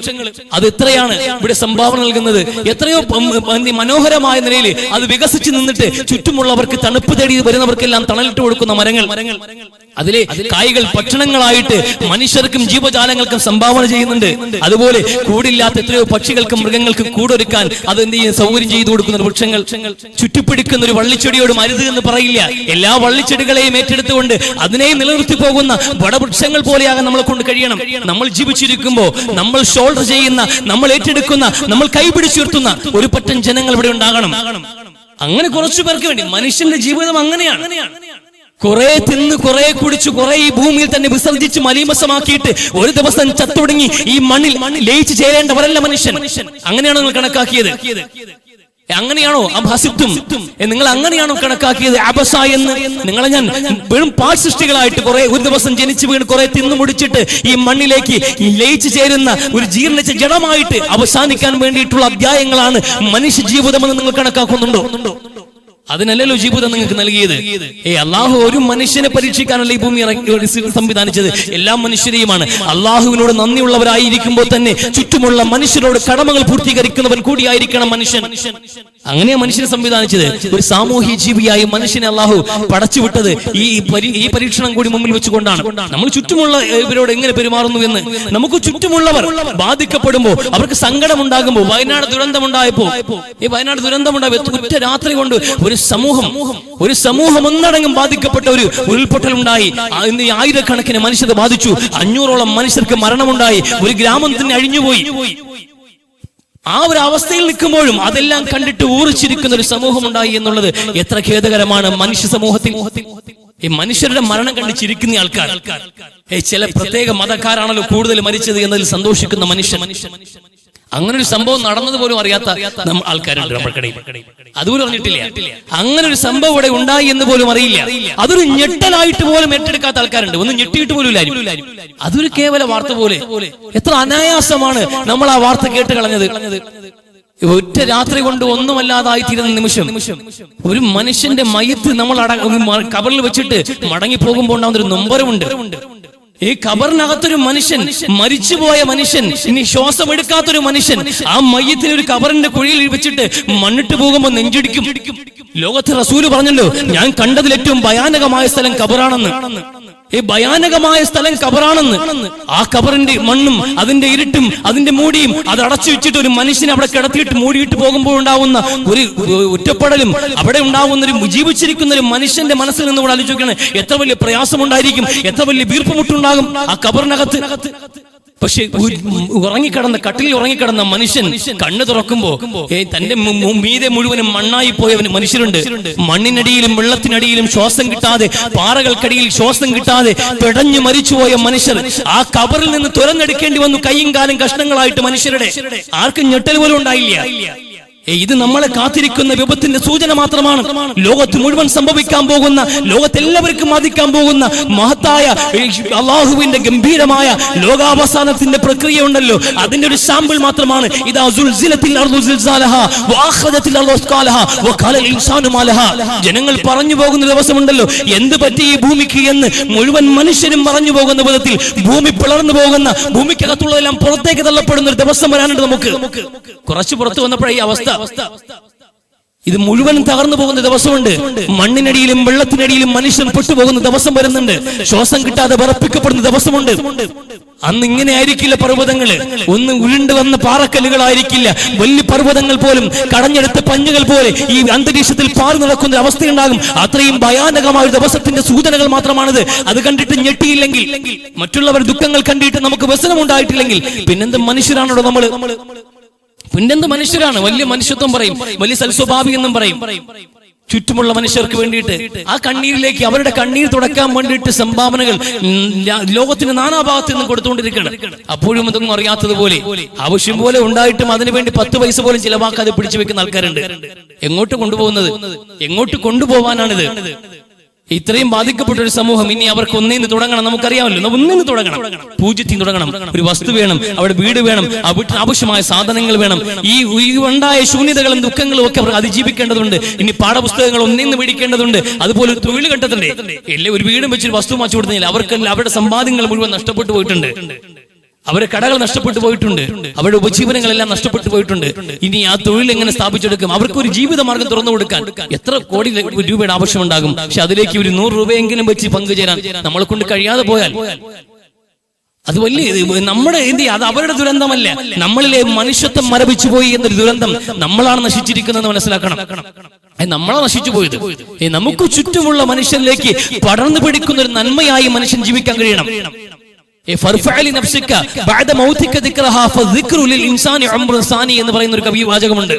അത് എത്രയാണ് ഇവിടെ സംഭാവന നൽകുന്നത്, എത്രയോ മനോഹരമായ നിലയിൽ അത് വികസിച്ച് നിന്നിട്ട് ചുറ്റുമുള്ളവർക്ക് തണുപ്പ് തേടി വരുന്നവർക്കെല്ലാം തണലിട്ട് കൊടുക്കുന്ന മരങ്ങൾ, അതിലെ കായ്കൾ ഭക്ഷണങ്ങളായിട്ട് മനുഷ്യർക്കും ജീവജാലങ്ങൾക്കും സംഭാവന ചെയ്യുന്നുണ്ട്. അതുപോലെ കൂടില്ലാത്ത എത്രയോ പക്ഷികൾക്കും മൃഗങ്ങൾക്കും കൂടൊരുക്കാൻ അത് എന്ത് ചെയ്യും, സൗകര്യം ചെയ്തു കൊടുക്കുന്ന വൃക്ഷങ്ങൾ. ചുറ്റിപ്പിടിക്കുന്ന ഒരു വള്ളിച്ചെടിയോട് മരുത് എന്ന് പറയില്ല. എല്ലാ വള്ളിച്ചെടികളെയും ഏറ്റെടുത്തുകൊണ്ട് അതിനെയും നിലനിർത്തി പോകുന്ന വടവൃക്ഷങ്ങൾ പോലെയാകാൻ നമ്മളെ കൊണ്ട് കഴിയണം. നമ്മൾ ജീവിച്ചിരിക്കുമ്പോ നമ്മൾ ഷോൾഡർ ചെയ്യുന്ന, നമ്മൾ ഏറ്റെടുക്കുന്ന, നമ്മൾ കൈപിടിച്ചുയർത്തുന്ന ഒരു പറ്റം ജനങ്ങൾ ഇവിടെ ഉണ്ടാകണം. അങ്ങനെ കുറച്ചു പേർക്ക് വേണ്ടി മനുഷ്യന്റെ ജീവിതം അങ്ങനെയാണ്. കുറെ തിന്ന്, കുറെ കുടിച്ചു, കുറെ ഈ ഭൂമിയിൽ തന്നെ വിസർജിച്ച് മലീമസമാക്കിയിട്ട് ഒരു ദിവസം ചത്തൊടുങ്ങി ഈ മണ്ണിൽ ലയിച്ചു ചേരേണ്ടവരല്ല മനുഷ്യൻ. അങ്ങനെയാണോ നിങ്ങൾ കണക്കാക്കിയത്? അങ്ങനെയാണോ അബസിത്തും? നിങ്ങൾ അങ്ങനെയാണോ കണക്കാക്കിയത്? അബസ എന്ന് നിങ്ങളെ ഞാൻ വെറും പാഴ്സൃഷ്ടികളായിട്ട് കുറെ ഒരു ദിവസം ജനിച്ചു വീണ് കുറെ തിന്നു മുടിച്ചിട്ട് ഈ മണ്ണിലേക്ക് ലയിച്ചു ചേരുന്ന ഒരു ജീർണിച്ച ജഡമായിട്ട് അവസാനിക്കാൻ വേണ്ടിയിട്ടുള്ള അധ്യായങ്ങളാണ് മനുഷ്യ ജീവിതമെന്ന് നിങ്ങൾ കണക്കാക്കുന്നുണ്ടോ? അതിനല്ലല്ലോ ജീവിതം നിങ്ങൾക്ക് നൽകിയത്. അള്ളാഹു ഒരു മനുഷ്യനെ പരീക്ഷിക്കാനല്ല ഈ ഭൂമി സംവിധാനിച്ചത്. എല്ലാ മനുഷ്യരെയുമാണ്. അള്ളാഹുവിനോട് നന്ദിയുള്ളവരായിരിക്കുമ്പോൾ തന്നെ ചുറ്റുമുള്ള മനുഷ്യരോട് കടമകൾ പൂർത്തീകരിക്കുന്നവൻ കൂടിയായിരിക്കണം മനുഷ്യൻ. അങ്ങനെയാ മനുഷ്യനെ സംവിധാനിച്ചത്. ഒരു സാമൂഹ്യ ജീവിയായി മനുഷ്യനെ അള്ളാഹു പടച്ചുവിട്ടത് ഈ പരീക്ഷണം കൂടി മുമ്പിൽ വെച്ചുകൊണ്ടാണ്. നമ്മൾ ചുറ്റുമുള്ള ഇവരോട് എങ്ങനെ പെരുമാറുന്നു എന്ന്, നമുക്ക് ചുറ്റുമുള്ളവർ ബാധിക്കപ്പെടുമ്പോൾ, അവർക്ക് സങ്കടമുണ്ടാകുമ്പോൾ, വയനാട് ദുരന്തമുണ്ടായപ്പോ ഒറ്റ രാത്രി കൊണ്ട് ഒരു സമൂഹം ഒന്നടങ്കം ബാധിക്കപ്പെട്ട ഒരു ഉരുൾപൊട്ടൽ ഉണ്ടായി. ആയിരക്കണക്കിന് മനുഷ്യരെ ബാധിച്ചു. 500ഓളം മനുഷ്യർക്ക് മരണമുണ്ടായി. ഒരു ഗ്രാമം തന്നെ അഴിഞ്ഞുപോയി. ആ ഒരു അവസ്ഥയിൽ നിൽക്കുമ്പോഴും അതെല്ലാം കണ്ടിട്ട് ഊറിച്ചിരിക്കുന്ന ഒരു സമൂഹം ഉണ്ടായി എന്നുള്ളത് എത്ര ഖേദകരമാണ് മനുഷ്യ സമൂഹത്തിൽ. ഈ മനുഷ്യരുടെ മരണം കണ്ട് ചിരിക്കുന്ന ആൾക്കാർ, ചില പ്രത്യേക മതക്കാരാണല്ലോ കൂടുതൽ മരിച്ചത് എന്നതിൽ സന്തോഷിക്കുന്ന മനുഷ്യൻ. അങ്ങനെ ഒരു സംഭവം നടന്നത് പോലും അറിയാത്ത ആൾക്കാരുണ്ട് നമ്മൾക്കിടയിൽ. അതുപോലും അറിഞ്ഞിട്ടില്ല. അങ്ങനെ ഒരു സംഭവം ഇവിടെ ഉണ്ടായി എന്ന് പോലും അറിയില്ല. അതൊരു ഞെട്ടലായിട്ട് പോലും ഏറ്റെടുക്കാത്ത ആൾക്കാരുണ്ട്. ഒന്നും ഞെട്ടിയിട്ട് പോലും ഇല്ല. അതൊരു കേവല വാർത്ത പോലെ. എത്ര അനായാസമാണ് നമ്മൾ ആ വാർത്ത കേട്ട് കളഞ്ഞത്. ഒറ്റ രാത്രി കൊണ്ട് ഒന്നുമല്ലാതായി തീരുന്ന നിമിഷം, ഒരു മനുഷ്യന്റെ മയ്യത്ത് നമ്മൾ കബറിൽ വെച്ചിട്ട് മടങ്ങി പോകുമ്പോൾ ഉണ്ടാകുന്ന ഒരു നൊമ്പരമുണ്ട്. ഈ ഖബറിനകത്തൊരു മനുഷ്യൻ, മരിച്ചുപോയ മനുഷ്യൻ, ഇനി ശ്വാസം എടുക്കാത്തൊരു മനുഷ്യൻ, ആ മയ്യത്തിന് ഒരു ഖബറിന്റെ കുഴിയിൽ വെച്ചിട്ട് മണ്ണിട്ട് പോകുമ്പോൾ നെഞ്ചിടിക്കും. ലോകത്ത് റസൂല് പറഞ്ഞല്ലോ, ഞാൻ കണ്ടതിൽ ഏറ്റവും ഭയാനകമായ സ്ഥലം ഖബറാണെന്ന്. ഈ ഭയാനകമായ സ്ഥലം ഖബറാണെന്ന്. ആ ഖബറിന്റെ മണ്ണും അതിന്റെ ഇരുട്ടും അതിന്റെ മൂടിയും അത് അടച്ചു വെച്ചിട്ട് ഒരു മനുഷ്യനെ അവിടെ കിടത്തിയിട്ട് മൂടിയിട്ട് പോകുമ്പോൾ ഉണ്ടാവുന്ന ഒരു ഒറ്റപ്പെടലും, അവിടെ ഉണ്ടാവുന്ന ഒരു ജീവിച്ചിരിക്കുന്ന ഒരു മനുഷ്യന്റെ മനസ്സിൽ നിന്ന് കൂടെ ആലോചിക്കണം. എത്ര വലിയ പ്രയാസമുണ്ടായിരിക്കും, എത്ര വലിയ വീർപ്പുമുട്ടുണ്ടാകും ആ ഖബറിനകത്ത്. പക്ഷെ ഉറങ്ങിക്കിടന്ന കട്ടിലിൽ ഉറങ്ങിക്കിടന്ന മനുഷ്യൻ കണ്ണു തുറക്കുമ്പോ തന്റെ മീതെ മുഴുവനും മണ്ണായി പോയ മനുഷ്യരുണ്ട്. മണ്ണിനടിയിലും വെള്ളത്തിനടിയിലും ശ്വാസം കിട്ടാതെ, പാറകൾക്കടിയിൽ ശ്വാസം കിട്ടാതെ പിടഞ്ഞു മരിച്ചുപോയ മനുഷ്യർ ആ ഖബറിൽ നിന്ന് തുരന്നെടുക്കേണ്ടി വന്നു. കൈയും കാലും കഷ്ണങ്ങളായിട്ട് മനുഷ്യരുടെ. ആർക്കും ഞെട്ടൽ പോലും ഉണ്ടായില്ല. ഇത് നമ്മളെ കാത്തിരിക്കുന്ന വിപത്തിന്റെ സൂചന മാത്രമാണ്. ലോകത്ത് മുഴുവൻ സംഭവിക്കാൻ പോകുന്ന, ലോകത്തെല്ലാവർക്കും ബാധിക്കാൻ പോകുന്ന മഹത്തായ അള്ളാഹുവിന്റെ ഗംഭീരമായ ലോകാവസാനത്തിന്റെ പ്രക്രിയ ഉണ്ടല്ലോ, അതിന്റെ ഒരു സാമ്പിൾ മാത്രമാണ്. ഇദാ സുൽസിലത്തിൽ അർദു സിൽസാലഹാ വഅഖദത്തിൽ അർദു അസ്കാലഹാ വഖാലൽ ഇൻസാനു മാലഹാ. ജനങ്ങൾ പറഞ്ഞു പോകുന്ന ദിവസമുണ്ടല്ലോ, എന്ത് പറ്റി ഈ ഭൂമിക്ക് എന്ന് മുഴുവൻ മനുഷ്യരും പറഞ്ഞു പോകുന്ന വിധത്തിൽ ഭൂമി പിളർന്നു പോകുന്ന, ഭൂമിക്കകത്തുള്ളതെല്ലാം പുറത്തേക്ക് തള്ളപ്പെടുന്ന ഒരു ദിവസം വരാനുണ്ട് നമുക്ക്. കുറച്ച് പുറത്തു വന്നപ്പോഴേ ഈ അവസ്ഥ. ഇത് മുഴുവൻ തകർന്നു പോകുന്ന ദിവസമുണ്ട്. മണ്ണിനടിയിലും വെള്ളത്തിനടിയിലും മനുഷ്യൻ പെട്ടുപോകുന്ന ദിവസം വരുന്നുണ്ട്. ശ്വാസം കിട്ടാതെ വിറപ്പിക്കപ്പെടുന്ന ദിവസമുണ്ട്. അന്ന് ഇങ്ങനെ ആയിരിക്കില്ല പർവ്വതങ്ങള്. ഒന്ന് ഉരുണ്ട് വന്ന പാറക്കല്ലുകളായിരിക്കില്ല. വലിയ പർവ്വതങ്ങൾ പോലും കടഞ്ഞെടുത്ത പഞ്ഞുകൾ പോലെ ഈ അന്തരീക്ഷത്തിൽ പാറി നടക്കുന്ന അവസ്ഥയുണ്ടാകും. അത്രയും ഭയാനകമായ ഒരു ദിവസത്തിന്റെ സൂചനകൾ മാത്രമാണിത്. അത് കണ്ടിട്ട് ഞെട്ടിയില്ലെങ്കിൽ, മറ്റുള്ളവർ ദുഃഖങ്ങൾ കണ്ടിട്ട് നമുക്ക് വ്യസനമുണ്ടായിട്ടില്ലെങ്കിൽ പിന്നെന്ത് മനുഷ്യരാണോ നമ്മള്? പിന്നെന്ത് മനുഷ്യരാണ്? വലിയ മനുഷ്യത്വം പറയും, വലിയ സൽസ്വഭാവി എന്നും പറയും. ചുറ്റുമുള്ള മനുഷ്യർക്ക് വേണ്ടിയിട്ട് ആ കണ്ണീരിലേക്ക്, അവരുടെ കണ്ണീർ തുടക്കാൻ വേണ്ടിയിട്ട് സംഭാവനകൾ ലോകത്തിന് നാനാഭാഗത്ത് നിന്നും കൊടുത്തുകൊണ്ടിരിക്കണം. അപ്പോഴും ഇതൊന്നും അറിയാത്തതുപോലെ, ആവശ്യം പോലെ ഉണ്ടായിട്ടും അതിനുവേണ്ടി 10 പൈസ പോലും ചിലവാക്കാതെ പിടിച്ചു വെക്കുന്ന ആൾക്കാരുണ്ട്. എങ്ങോട്ട് കൊണ്ടുപോകുന്നത്? എങ്ങോട്ട് കൊണ്ടുപോകാനാണിത്? ഇത്രയും ബാധിക്കപ്പെട്ട ഒരു സമൂഹം, ഇനി അവർക്ക് ഒന്നേന്ന് തുടങ്ങണം. നമുക്കറിയാമല്ലോ, ഒന്നിന്ന് തുടങ്ങണം. പൂജ്യത്തിൽ തുടങ്ങണം. ഒരു വസ്തു വേണം, അവിടെ വീട് വേണം, ആ വീട്ടിന് ആവശ്യമായ സാധനങ്ങൾ വേണം. ഈ ഉണ്ടായ ശൂന്യതകളും ദുഃഖങ്ങളും ഒക്കെ അവർ അതിജീവിക്കേണ്ടതുണ്ട്. ഇനി പാഠപുസ്തകങ്ങൾ ഒന്നേന്ന് മേടിക്കേണ്ടതുണ്ട്. അതുപോലെ ഒരു തൊഴിൽ കണ്ടെത്തണ്ടേ? ഒരു വീടും വെച്ചൊരു വസ്തു മാറ്റി കൊടുത്തില്ല. അവർക്കെല്ലാം അവരുടെ സമ്പാദ്യങ്ങൾ മുഴുവൻ നഷ്ടപ്പെട്ടു പോയിട്ടുണ്ട്. അവരുടെ കടകൾ നഷ്ടപ്പെട്ടു പോയിട്ടുണ്ട്, അവരുടെ ഉപജീവനങ്ങളെല്ലാം നഷ്ടപ്പെട്ടു പോയിട്ടുണ്ട്. ഇനി ആ തൊഴിൽ എങ്ങനെ സ്ഥാപിച്ചെടുക്കും? അവർക്ക് ഒരു ജീവിത മാർഗം തുറന്നു കൊടുക്കാൻ എത്ര കോടി രൂപയുടെ ആവശ്യമുണ്ടാകും. പക്ഷെ അതിലേക്ക് ഒരു 100 രൂപയെങ്കിലും വെച്ച് പങ്കുചേരാൻ നമ്മളെ കൊണ്ട് കഴിയാതെ പോയാൽ അത് വലിയ നമ്മുടെ അത് അവരുടെ ദുരന്തമല്ല, നമ്മളിലെ മനുഷ്യത്വം മരവിച്ചു പോയി എന്നൊരു ദുരന്തം നമ്മളാണ് നശിച്ചിരിക്കുന്നതെന്ന് മനസ്സിലാക്കണം. നമ്മളെ നശിച്ചു പോയത് നമുക്ക് ചുറ്റുമുള്ള മനുഷ്യരിലേക്ക് പടർന്നു പിടിക്കുന്ന ഒരു നന്മയായി മനുഷ്യൻ ജീവിക്കാൻ കഴിയണം. എന്ന് പറയുന്ന ഒരു കവി വാചകമുണ്ട്.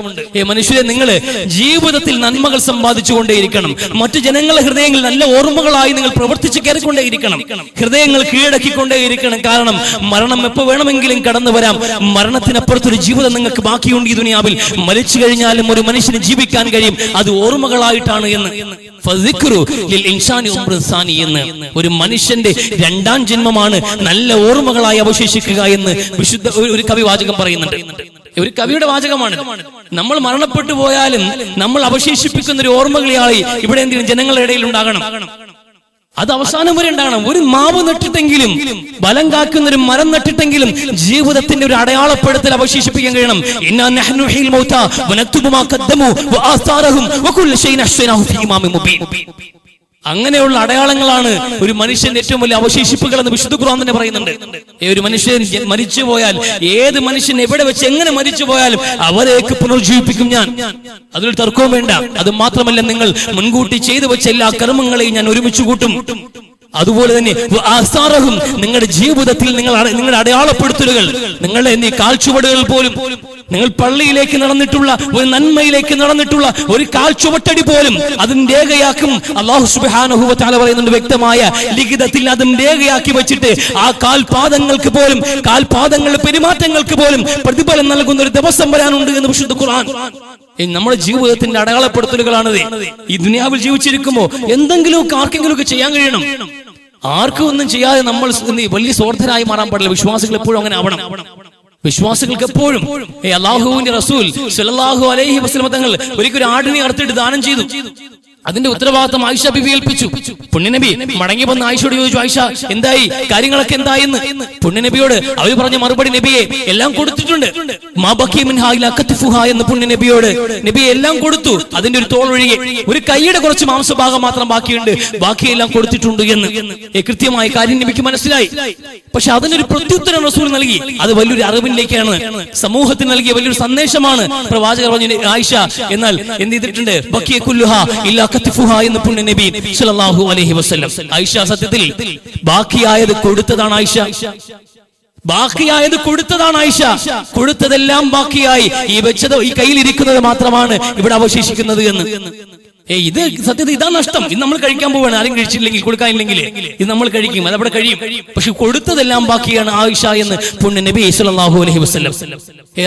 മനുഷ്യരെ, നിങ്ങൾ ജീവിതത്തിൽ നന്മകൾ സമ്പാദിച്ചുകൊണ്ടേയിരിക്കണം. മറ്റു ജനങ്ങളുടെ ഹൃദയങ്ങളിൽ നല്ല ഓർമ്മകളായി നിങ്ങൾ പ്രവർത്തിച്ച് കയറിക്കൊണ്ടേയിരിക്കണം. ഹൃദയങ്ങൾ കീഴടക്കിക്കൊണ്ടേയിരിക്കണം. കാരണം മരണം എപ്പോ വേണമെങ്കിലും കടന്നു വരാം. മരണത്തിനപ്പുറത്തൊരു ജീവിതം നിങ്ങൾക്ക് ബാക്കിയുണ്ട് ഈ ദുനിയാവിൽ. മരിച്ചു കഴിഞ്ഞാലും ഒരു മനുഷ്യന് ജീവിക്കാൻ കഴിയും, അത് ഓർമ്മകളായിട്ടാണ് എന്ന്. ഒരു മനുഷ്യന്റെ 2ാം ജന്മമാണ് നല്ല ഓർമ്മകളായി അവശേഷിക്കുക എന്ന് വിശുദ്ധ ഒരു കവി വാചകം പറയുന്നുണ്ട്. ഒരു കവിയുടെ വാചകമാണ്. നമ്മൾ മരണപ്പെട്ടു പോയാലും നമ്മൾ അവശേഷിപ്പിക്കുന്ന ഒരു ഓർമ്മകളായി ഇവിടെ എന്തെങ്കിലും ജനങ്ങളുടെ ഇടയിൽ ഉണ്ടാകണം. അത് അവസാനം വരെ ഉണ്ടാകണം. ഒരു മാവ് നട്ടിട്ടെങ്കിലും, ബലം കാക്കുന്ന ഒരു മരം നട്ടിട്ടെങ്കിലും ജീവിതത്തിന്റെ ഒരു അടയാളപ്പെടുത്തൽ അവശേഷിപ്പിക്കാൻ കഴിയണം. അങ്ങനെയുള്ള അടയാളങ്ങളാണ് ഒരു മനുഷ്യന്റെ ഏറ്റവും വലിയ അവശേഷിപ്പുകൾ എന്ന് വിശുദ്ധ ഖുർആൻ തന്നെ പറയുന്നുണ്ട്. ഒരു മനുഷ്യൻ മരിച്ചു പോയാൽ, ഏത് മനുഷ്യൻ എവിടെ വെച്ച് എങ്ങനെ മരിച്ചു പോയാലും അവരെയൊക്കെ പുനർജീവിപ്പിക്കും ഞാൻ. അതിൽ തർക്കവും വേണ്ട. അത് മാത്രമല്ല, നിങ്ങൾ മുൻകൂട്ടി ചെയ്തു വെച്ച എല്ലാ കർമ്മങ്ങളെയും ഞാൻ ഒരുമിച്ച് കൂട്ടും. അതുപോലെ തന്നെ നിങ്ങളുടെ ജീവിതത്തിൽ നിങ്ങളുടെ അടയാളപ്പെടുത്തലുകൾ, നിങ്ങളുടെ കാൽച്ചുവടുകൾ പോലും, നിങ്ങൾ പള്ളിയിലേക്ക് നടന്നിട്ടുള്ള ഒരു നന്മയിലേക്ക് നടന്നിട്ടുള്ള ഒരു കാൽച്ചുവട്ടടി പോലും അതിന് രേഖയാക്കും. അല്ലാഹു സുബ്ഹാനഹു വ തആല പറയുന്നുണ്ട് വ്യക്തമായ ലിഖിതത്തിൽ അതും രേഖയാക്കി വെച്ചിട്ട് ആ കാൽപാദങ്ങൾക്ക് പോലും, കാൽപാദങ്ങളുടെ പെരുമാറ്റങ്ങൾക്ക് പോലും പ്രതിഫലം നൽകുന്ന ഒരു ദിവസം വരാനുണ്ട് എന്ന് വിശുദ്ധ ഖുർആൻ. നമ്മുടെ ജീവിതത്തിന്റെ അടയാളപ്പെടുത്തലുകളാണത്. ഈ ദുനിയാവിൽ ജീവിച്ചിരിക്കുമ്പോ എന്തെങ്കിലുമൊക്കെ ആർക്കെങ്കിലും ഒക്കെ ചെയ്യാൻ കഴിയണം. ആർക്കും ഒന്നും ചെയ്യാതെ നമ്മൾ വലിയ സ്വാർത്ഥരായി മാറാൻ പാടില്ല. വിശ്വാസികൾ എപ്പോഴും അങ്ങനെ ആവണം. വിശ്വാസികൾക്ക് എപ്പോഴും അല്ലാഹുവിന്റെ റസൂൽ സ്വല്ലല്ലാഹു അലൈഹി വസല്ലം തങ്ങൾ ഒരിക്കലും ആടിനെ അറുത്തിട്ട് ദാനം ചെയ്തു. അതിന്റെ ഉത്തരവാദിത്തം ആയിഷ ബിബി ഏൽപ്പിച്ചു. പുണ്യനബി മടങ്ങി വന്ന് ആയിഷയോട് ചോദിച്ചു, ആയിഷ എന്തായി, കാര്യങ്ങളൊക്കെ എന്തായെന്ന്. പുണ്യനബിയോട് അവർ പറഞ്ഞ മറുപടി, നബിയെ എല്ലാം കൊടുത്തിട്ടുണ്ട്. എന്ന് പുണ്യനബിയോട് നബിയെ എല്ലാം കൊടുത്തു, അതിന്റെ ഒരു തോൾ ഒഴികെ ഒരു കൈയുടെ കുറച്ച് മാംസഭാഗം മാത്രം ബാക്കിയുണ്ട്, ബാക്കിയെല്ലാം കൊടുത്തിട്ടുണ്ട് എന്ന് കൃത്യമായ കാര്യം നബിക്ക് മനസ്സിലായി. പക്ഷെ അതിനൊരു പ്രത്യുത്തരം റസൂൽ നൽകി. അത് വലിയൊരു അറിവിലേക്കാണ്, സമൂഹത്തിന് നൽകിയ വലിയൊരു സന്ദേശമാണ്. പ്രവാചകർ പറഞ്ഞു, ആയിഷ എന്നാൽ എന്ത് ചെയ്തിട്ടുണ്ട്, ബക്കിയ കുല്ലുഹ ഇല്ലാ കത്ഫുഹ എന്ന് പുണ്യ നബി സല്ലല്ലാഹു അലൈഹി വസല്ലം. ആയിഷ സത്യത്തിൽ ബാക്കിയായത് കൊടുത്തതാണ്. ആയിഷ ബാക്കിയായത് കൊടുത്തതാണ്. ആയിഷ കൊടുത്തതെല്ലാം ബാക്കിയായി. ഈ വെച്ചത്, ഈ കയ്യിലിരിക്കുന്നത് മാത്രമാണ് ഇവിടെ അവശേഷിക്കുന്നത് എന്ന്. ഇത് സത്യത്തിൽ ഇതാ നഷ്ടം. ഇത് നമ്മൾ കഴിക്കാൻ പോവാണ്. ആരും കഴിച്ചില്ലെങ്കിൽ, കൊടുക്കാനില്ലെങ്കിൽ ഇത് നമ്മൾ കഴിക്കും, അതവിടെ കഴിയും. പക്ഷെ കൊടുത്തതെല്ലാം ബാക്കിയാണ് ആയിഷ എന്ന് പുണ്യ നബി സല്ലല്ലാഹു അലൈഹി വസല്ലം.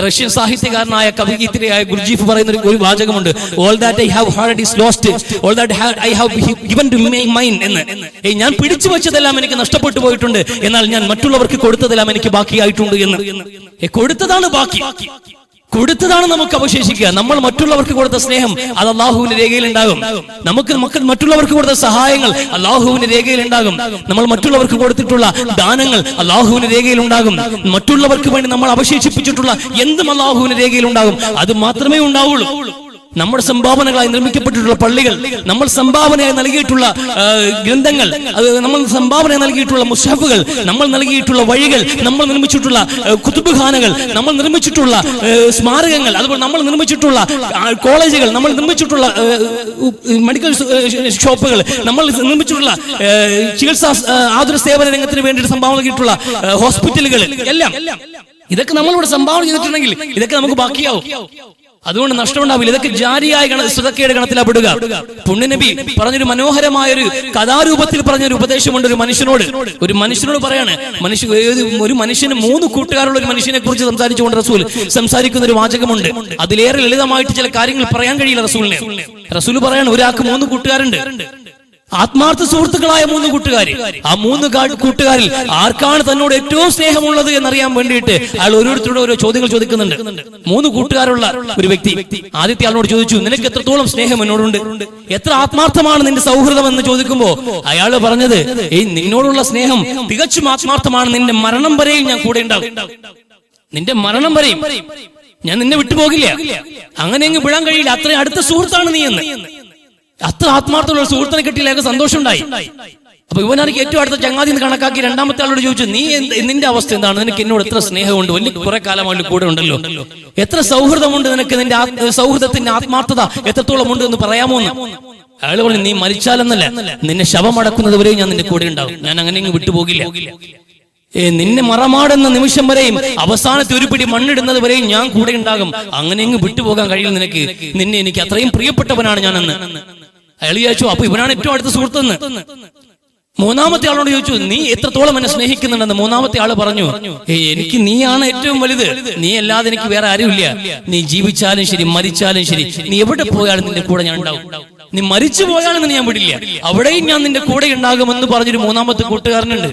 റഷ്യൻ സാഹിത്യകാരനായ കവിയിത്രിയായ ഗുർജീഫ് പറയുന്ന ഒരു വാചകമുണ്ട്, all that I have had is lost, all that I have given to mine എന്ന്. ഞാൻ പിടിച്ചു വെച്ചതെല്ലാം എനിക്ക് നഷ്ടപ്പെട്ടു പോയിട്ടുണ്ട്, എന്നാൽ ഞാൻ മറ്റുള്ളവർക്ക് കൊടുത്തതെല്ലാം എനിക്ക് ബാക്കിയായിട്ടുണ്ട് എന്ന്. കൊടുത്തതാണ് ബാക്കി, കൊടുത്തതാണ് നമുക്ക് അവശേഷിക്കുക. നമ്മൾ മറ്റുള്ളവർക്ക് കൊടുത്ത സ്നേഹം അത് അല്ലാഹുവിന്റെ രേഖയിൽ ഉണ്ടാകും. നമുക്ക് മറ്റുള്ളവർക്ക് കൊടുത്ത സഹായങ്ങൾ അല്ലാഹുവിന്റെ രേഖയിൽ ഉണ്ടാകും. നമ്മൾ മറ്റുള്ളവർക്ക് കൊടുത്തിട്ടുള്ള ദാനങ്ങൾ അല്ലാഹുവിന്റെ രേഖയിൽ ഉണ്ടാകും. മറ്റുള്ളവർക്ക് വേണ്ടി നമ്മൾ അവശേഷിപ്പിച്ചിട്ടുള്ള എന്തും അല്ലാഹുവിന്റെ രേഖയിൽ ഉണ്ടാകും. അത് മാത്രമേ ഉണ്ടാവുള്ളൂ. നമ്മുടെ സംഭാവനകളായി നിർമ്മിക്കപ്പെട്ടിട്ടുള്ള പള്ളികൾ, നമ്മൾ സംഭാവനയായി നൽകിയിട്ടുള്ള ഗ്രന്ഥങ്ങൾ, അത് നമ്മൾ സംഭാവനയായി നൽകിയിട്ടുള്ള മുസ്ഹഫുകൾ, നമ്മൾ നൽകിയിട്ടുള്ള വഴികൾ, നമ്മൾ നിർമ്മിച്ചിട്ടുള്ള കുതുബ്ഖാനകൾ, നമ്മൾ നിർമ്മിച്ചിട്ടുള്ള സ്മാരകങ്ങൾ, അതുപോലെ നമ്മൾ നിർമ്മിച്ചിട്ടുള്ള കോളേജുകൾ, നമ്മൾ നിർമ്മിച്ചിട്ടുള്ള മെഡിക്കൽ ഷോപ്പുകൾ, നമ്മൾ നിർമ്മിച്ചിട്ടുള്ള ചികിത്സാ ആതുര സേവന രംഗത്തിന് വേണ്ടിയിട്ട് സംഭാവന നൽകിയിട്ടുള്ള ഹോസ്പിറ്റലുകൾ എല്ലാം, ഇതൊക്കെ നമ്മളിവിടെ സംഭാവന ചെയ്തിട്ടുണ്ടെങ്കിൽ ഇതൊക്കെ നമുക്ക് ബാക്കിയാവും. അതുകൊണ്ട് നഷ്ടമുണ്ടാവില്ല. ഇതൊക്കെ ജാരിയായ സ്വതക്കയുടെ ഗണത്തിലാപ്പെടുക. പുണ്യനബി പറഞ്ഞൊരു മനോഹരമായ ഒരു കഥാരൂപത്തിൽ പറഞ്ഞൊരു ഉപദേശമുണ്ട്. ഒരു മനുഷ്യനോട് പറയാണ്, ഒരു മനുഷ്യന് 3 കൂട്ടുകാരുള്ള ഒരു മനുഷ്യനെ കുറിച്ച് സംസാരിച്ചുകൊണ്ട് റസൂൽ സംസാരിക്കുന്ന ഒരു വാചകമുണ്ട്. അതിലേറെ ലളിതമായിട്ട് ചില കാര്യങ്ങൾ പറയാൻ കഴിയില്ല റസൂലിന്. റസൂൽ പറയാണ്, ഒരാൾക്ക് 3 കൂട്ടുകാരുണ്ട്. ആത്മാർത്ഥ സുഹൃത്തുക്കളായ 3 കൂട്ടുകാർ. ആ 3 കൂട്ടുകാരിൽ ആർക്കാണ് തന്നോട് ഏറ്റവും സ്നേഹമുള്ളത് എന്നറിയാൻ വേണ്ടിയിട്ട് അയാൾ ഓരോരുത്തരോട് ഓരോ ചോദ്യങ്ങൾ ചോദിക്കുന്നുണ്ട്. 3 കൂട്ടുകാരുള്ള ഒരു വ്യക്തി ആദ്യത്തെ ആളിനോട് ചോദിച്ചു, നിനക്ക് എത്രത്തോളം സ്നേഹം എന്നോടുണ്ട്, എത്ര ആത്മാർത്ഥമാണ് നിന്റെ സൗഹൃദം എന്ന് ചോദിക്കുമ്പോ അയാൾ പറഞ്ഞത്, നിന്നോടുള്ള സ്നേഹം തികച്ചും ആത്മാർത്ഥമാണ്, നിന്റെ മരണം വരെയും ഞാൻ കൂടെ ഉണ്ടാവും, നിന്റെ മരണം വരെയും ഞാൻ നിന്നെ വിട്ടുപോകില്ല, അങ്ങനെ അങ്ങ് വിടാൻ കഴിയില്ല, അത്രയും അടുത്ത സുഹൃത്താണ് നീ എന്ന്. അത്ര ആത്മാർത്ഥമുള്ള സുഹൃത്തിനെ കിട്ടിയില്ല, അയാൾക്ക് സന്തോഷം ഉണ്ടായി. അപ്പൊ ഇവനാണെങ്കിൽ ഏറ്റവും അടുത്ത ചങ്ങാതി എന്ന് കണക്കാക്കി രണ്ടാമത്തെ ആളോട് ചോദിച്ചു, നിന്റെ അവസ്ഥ എന്താണ്, നിനക്ക് എന്നോട് എത്ര സ്നേഹമുണ്ട്, വലിയ കുറെ കാലമായിട്ട് കൂടെ ഉണ്ടല്ലോ, എത്ര സൗഹൃദമുണ്ട് നിനക്ക്, നിന്റെ സൗഹൃദത്തിന്റെ ആത്മാർത്ഥത എത്രത്തോളം ഉണ്ട് എന്ന് പറയാമോ എന്ന്. അയാൾ പറഞ്ഞു, നീ മരിച്ചാലെന്നല്ല, നിന്നെ ശവമടക്കുന്നത് വരെയും ഞാൻ നിന്റെ കൂടെ ഉണ്ടാവും, ഞാൻ അങ്ങനെ അങ്ങ് വിട്ടുപോകില്ല, നിന്നെ മറമാടുന്ന നിമിഷം വരെയും അവസാനത്തെ ഒരു പിടി മണ്ണിടുന്നത് വരെയും ഞാൻ കൂടെ ഉണ്ടാകും, അങ്ങനെ അങ്ങ് വിട്ടുപോകാൻ കഴിയും നിനക്ക്, നിന്നെ എനിക്ക് അത്രയും പ്രിയപ്പെട്ടവനാണ് ഞാനെന്ന്. അയാൾ ചോദിച്ചു, അപ്പൊ ഇവനാണ് ഏറ്റവും അടുത്ത സുഹൃത്തെന്ന്. മൂന്നാമത്തെ ആളോട് ചോദിച്ചു, നീ എത്രത്തോളം എന്നെ സ്നേഹിക്കുന്നുണ്ടെന്ന്. മൂന്നാമത്തെ ആള് പറഞ്ഞു, എനിക്ക് നീയാണ് ഏറ്റവും വലുത്, നീ അല്ലാതെ എനിക്ക് വേറെ ആരുമില്ല, നീ ജീവിച്ചാലും ശരി മരിച്ചാലും ശരി, നീ എവിടെ പോയാലും നിന്റെ കൂടെ ഞാൻ ഉണ്ടാവും, നീ മരിച്ചു പോയാലും ഞാൻ വിടില്ല, അവിടെയും ഞാൻ നിന്റെ കൂടെ ഉണ്ടാകുമെന്ന് പറഞ്ഞൊരു 3ാമത്തെ കൂട്ടുകാരനുണ്ട്.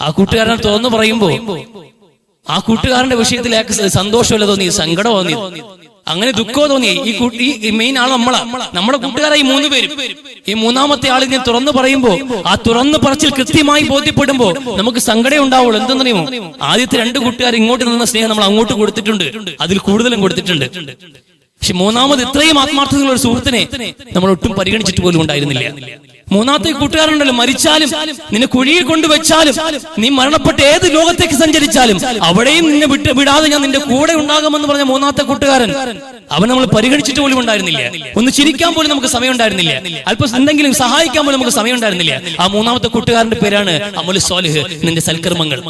ആ കൂട്ടുകാരൻ തുറന്നു പറയുമ്പോ ആ കൂട്ടുകാരന്റെ വിഷയത്തിൽ അയാൾക്ക് സന്തോഷമല്ല തോന്നി, സങ്കടം തോന്നി, അങ്ങനെ ദുഃഖം തോന്നി. ഈ മെയിൻ ആൾ നമ്മുടെ കൂട്ടുകാരായി 3 പേരും. ഈ 3ാമത്തെ ആളിനെ തുറന്നു പറയുമ്പോ ആ തുറന്നു പറച്ചിൽ കൃത്യമായി ബോധ്യപ്പെടുമ്പോ നമുക്ക് സങ്കടം ഉണ്ടാവുള്ളൂ. എന്തെന്നറിയുമോ, ആദ്യത്തെ 2 കൂട്ടുകാർ ഇങ്ങോട്ട് നിന്ന സ്നേഹം നമ്മൾ അങ്ങോട്ട് കൊടുത്തിട്ടുണ്ട്, അതിൽ കൂടുതലും കൊടുത്തിട്ടുണ്ട്. പക്ഷെ 3ാമത് ഇത്രയും ആത്മാർത്ഥതയുള്ള ഒരു സുഹൃത്തിനെ നമ്മൾ ഒട്ടും പരിഗണിച്ചിട്ട് പോലും ഉണ്ടായിരുന്നില്ല. 3ാമത്തെ കൂട്ടുകാരുണ്ടല്ലോ, മരിച്ചാലും നിന്നെ കുഴിയിൽ കൊണ്ടുവച്ചാലും നീ മരണപ്പെട്ട് ഏത് ലോകത്തേക്ക് സഞ്ചരിച്ചാലും അവിടെയും നിന്നെ വിടാതെ ഞാൻ നിന്റെ കൂടെ ഉണ്ടാകുമെന്ന് പറഞ്ഞ 3ാമത്തെ കൂട്ടുകാരൻ, അവൻ നമ്മൾ പരിഗണിച്ചിട്ട് പോലും ഉണ്ടായിരുന്നില്ല. ഒന്ന് ചിരിക്കാൻ പോലും നമുക്ക് സമയം ഉണ്ടായിരുന്നില്ല, അല്പം എന്തെങ്കിലും സഹായിക്കാൻ പോലും നമുക്ക് സമയം ഉണ്ടായിരുന്നില്ല. ആ 3ാമത്തെ കൂട്ടുകാരന്റെ പേരാണ് അമലു സ്വാലിഹ്, നിന്റെ സൽക്കർമ്മങ്ങൾ.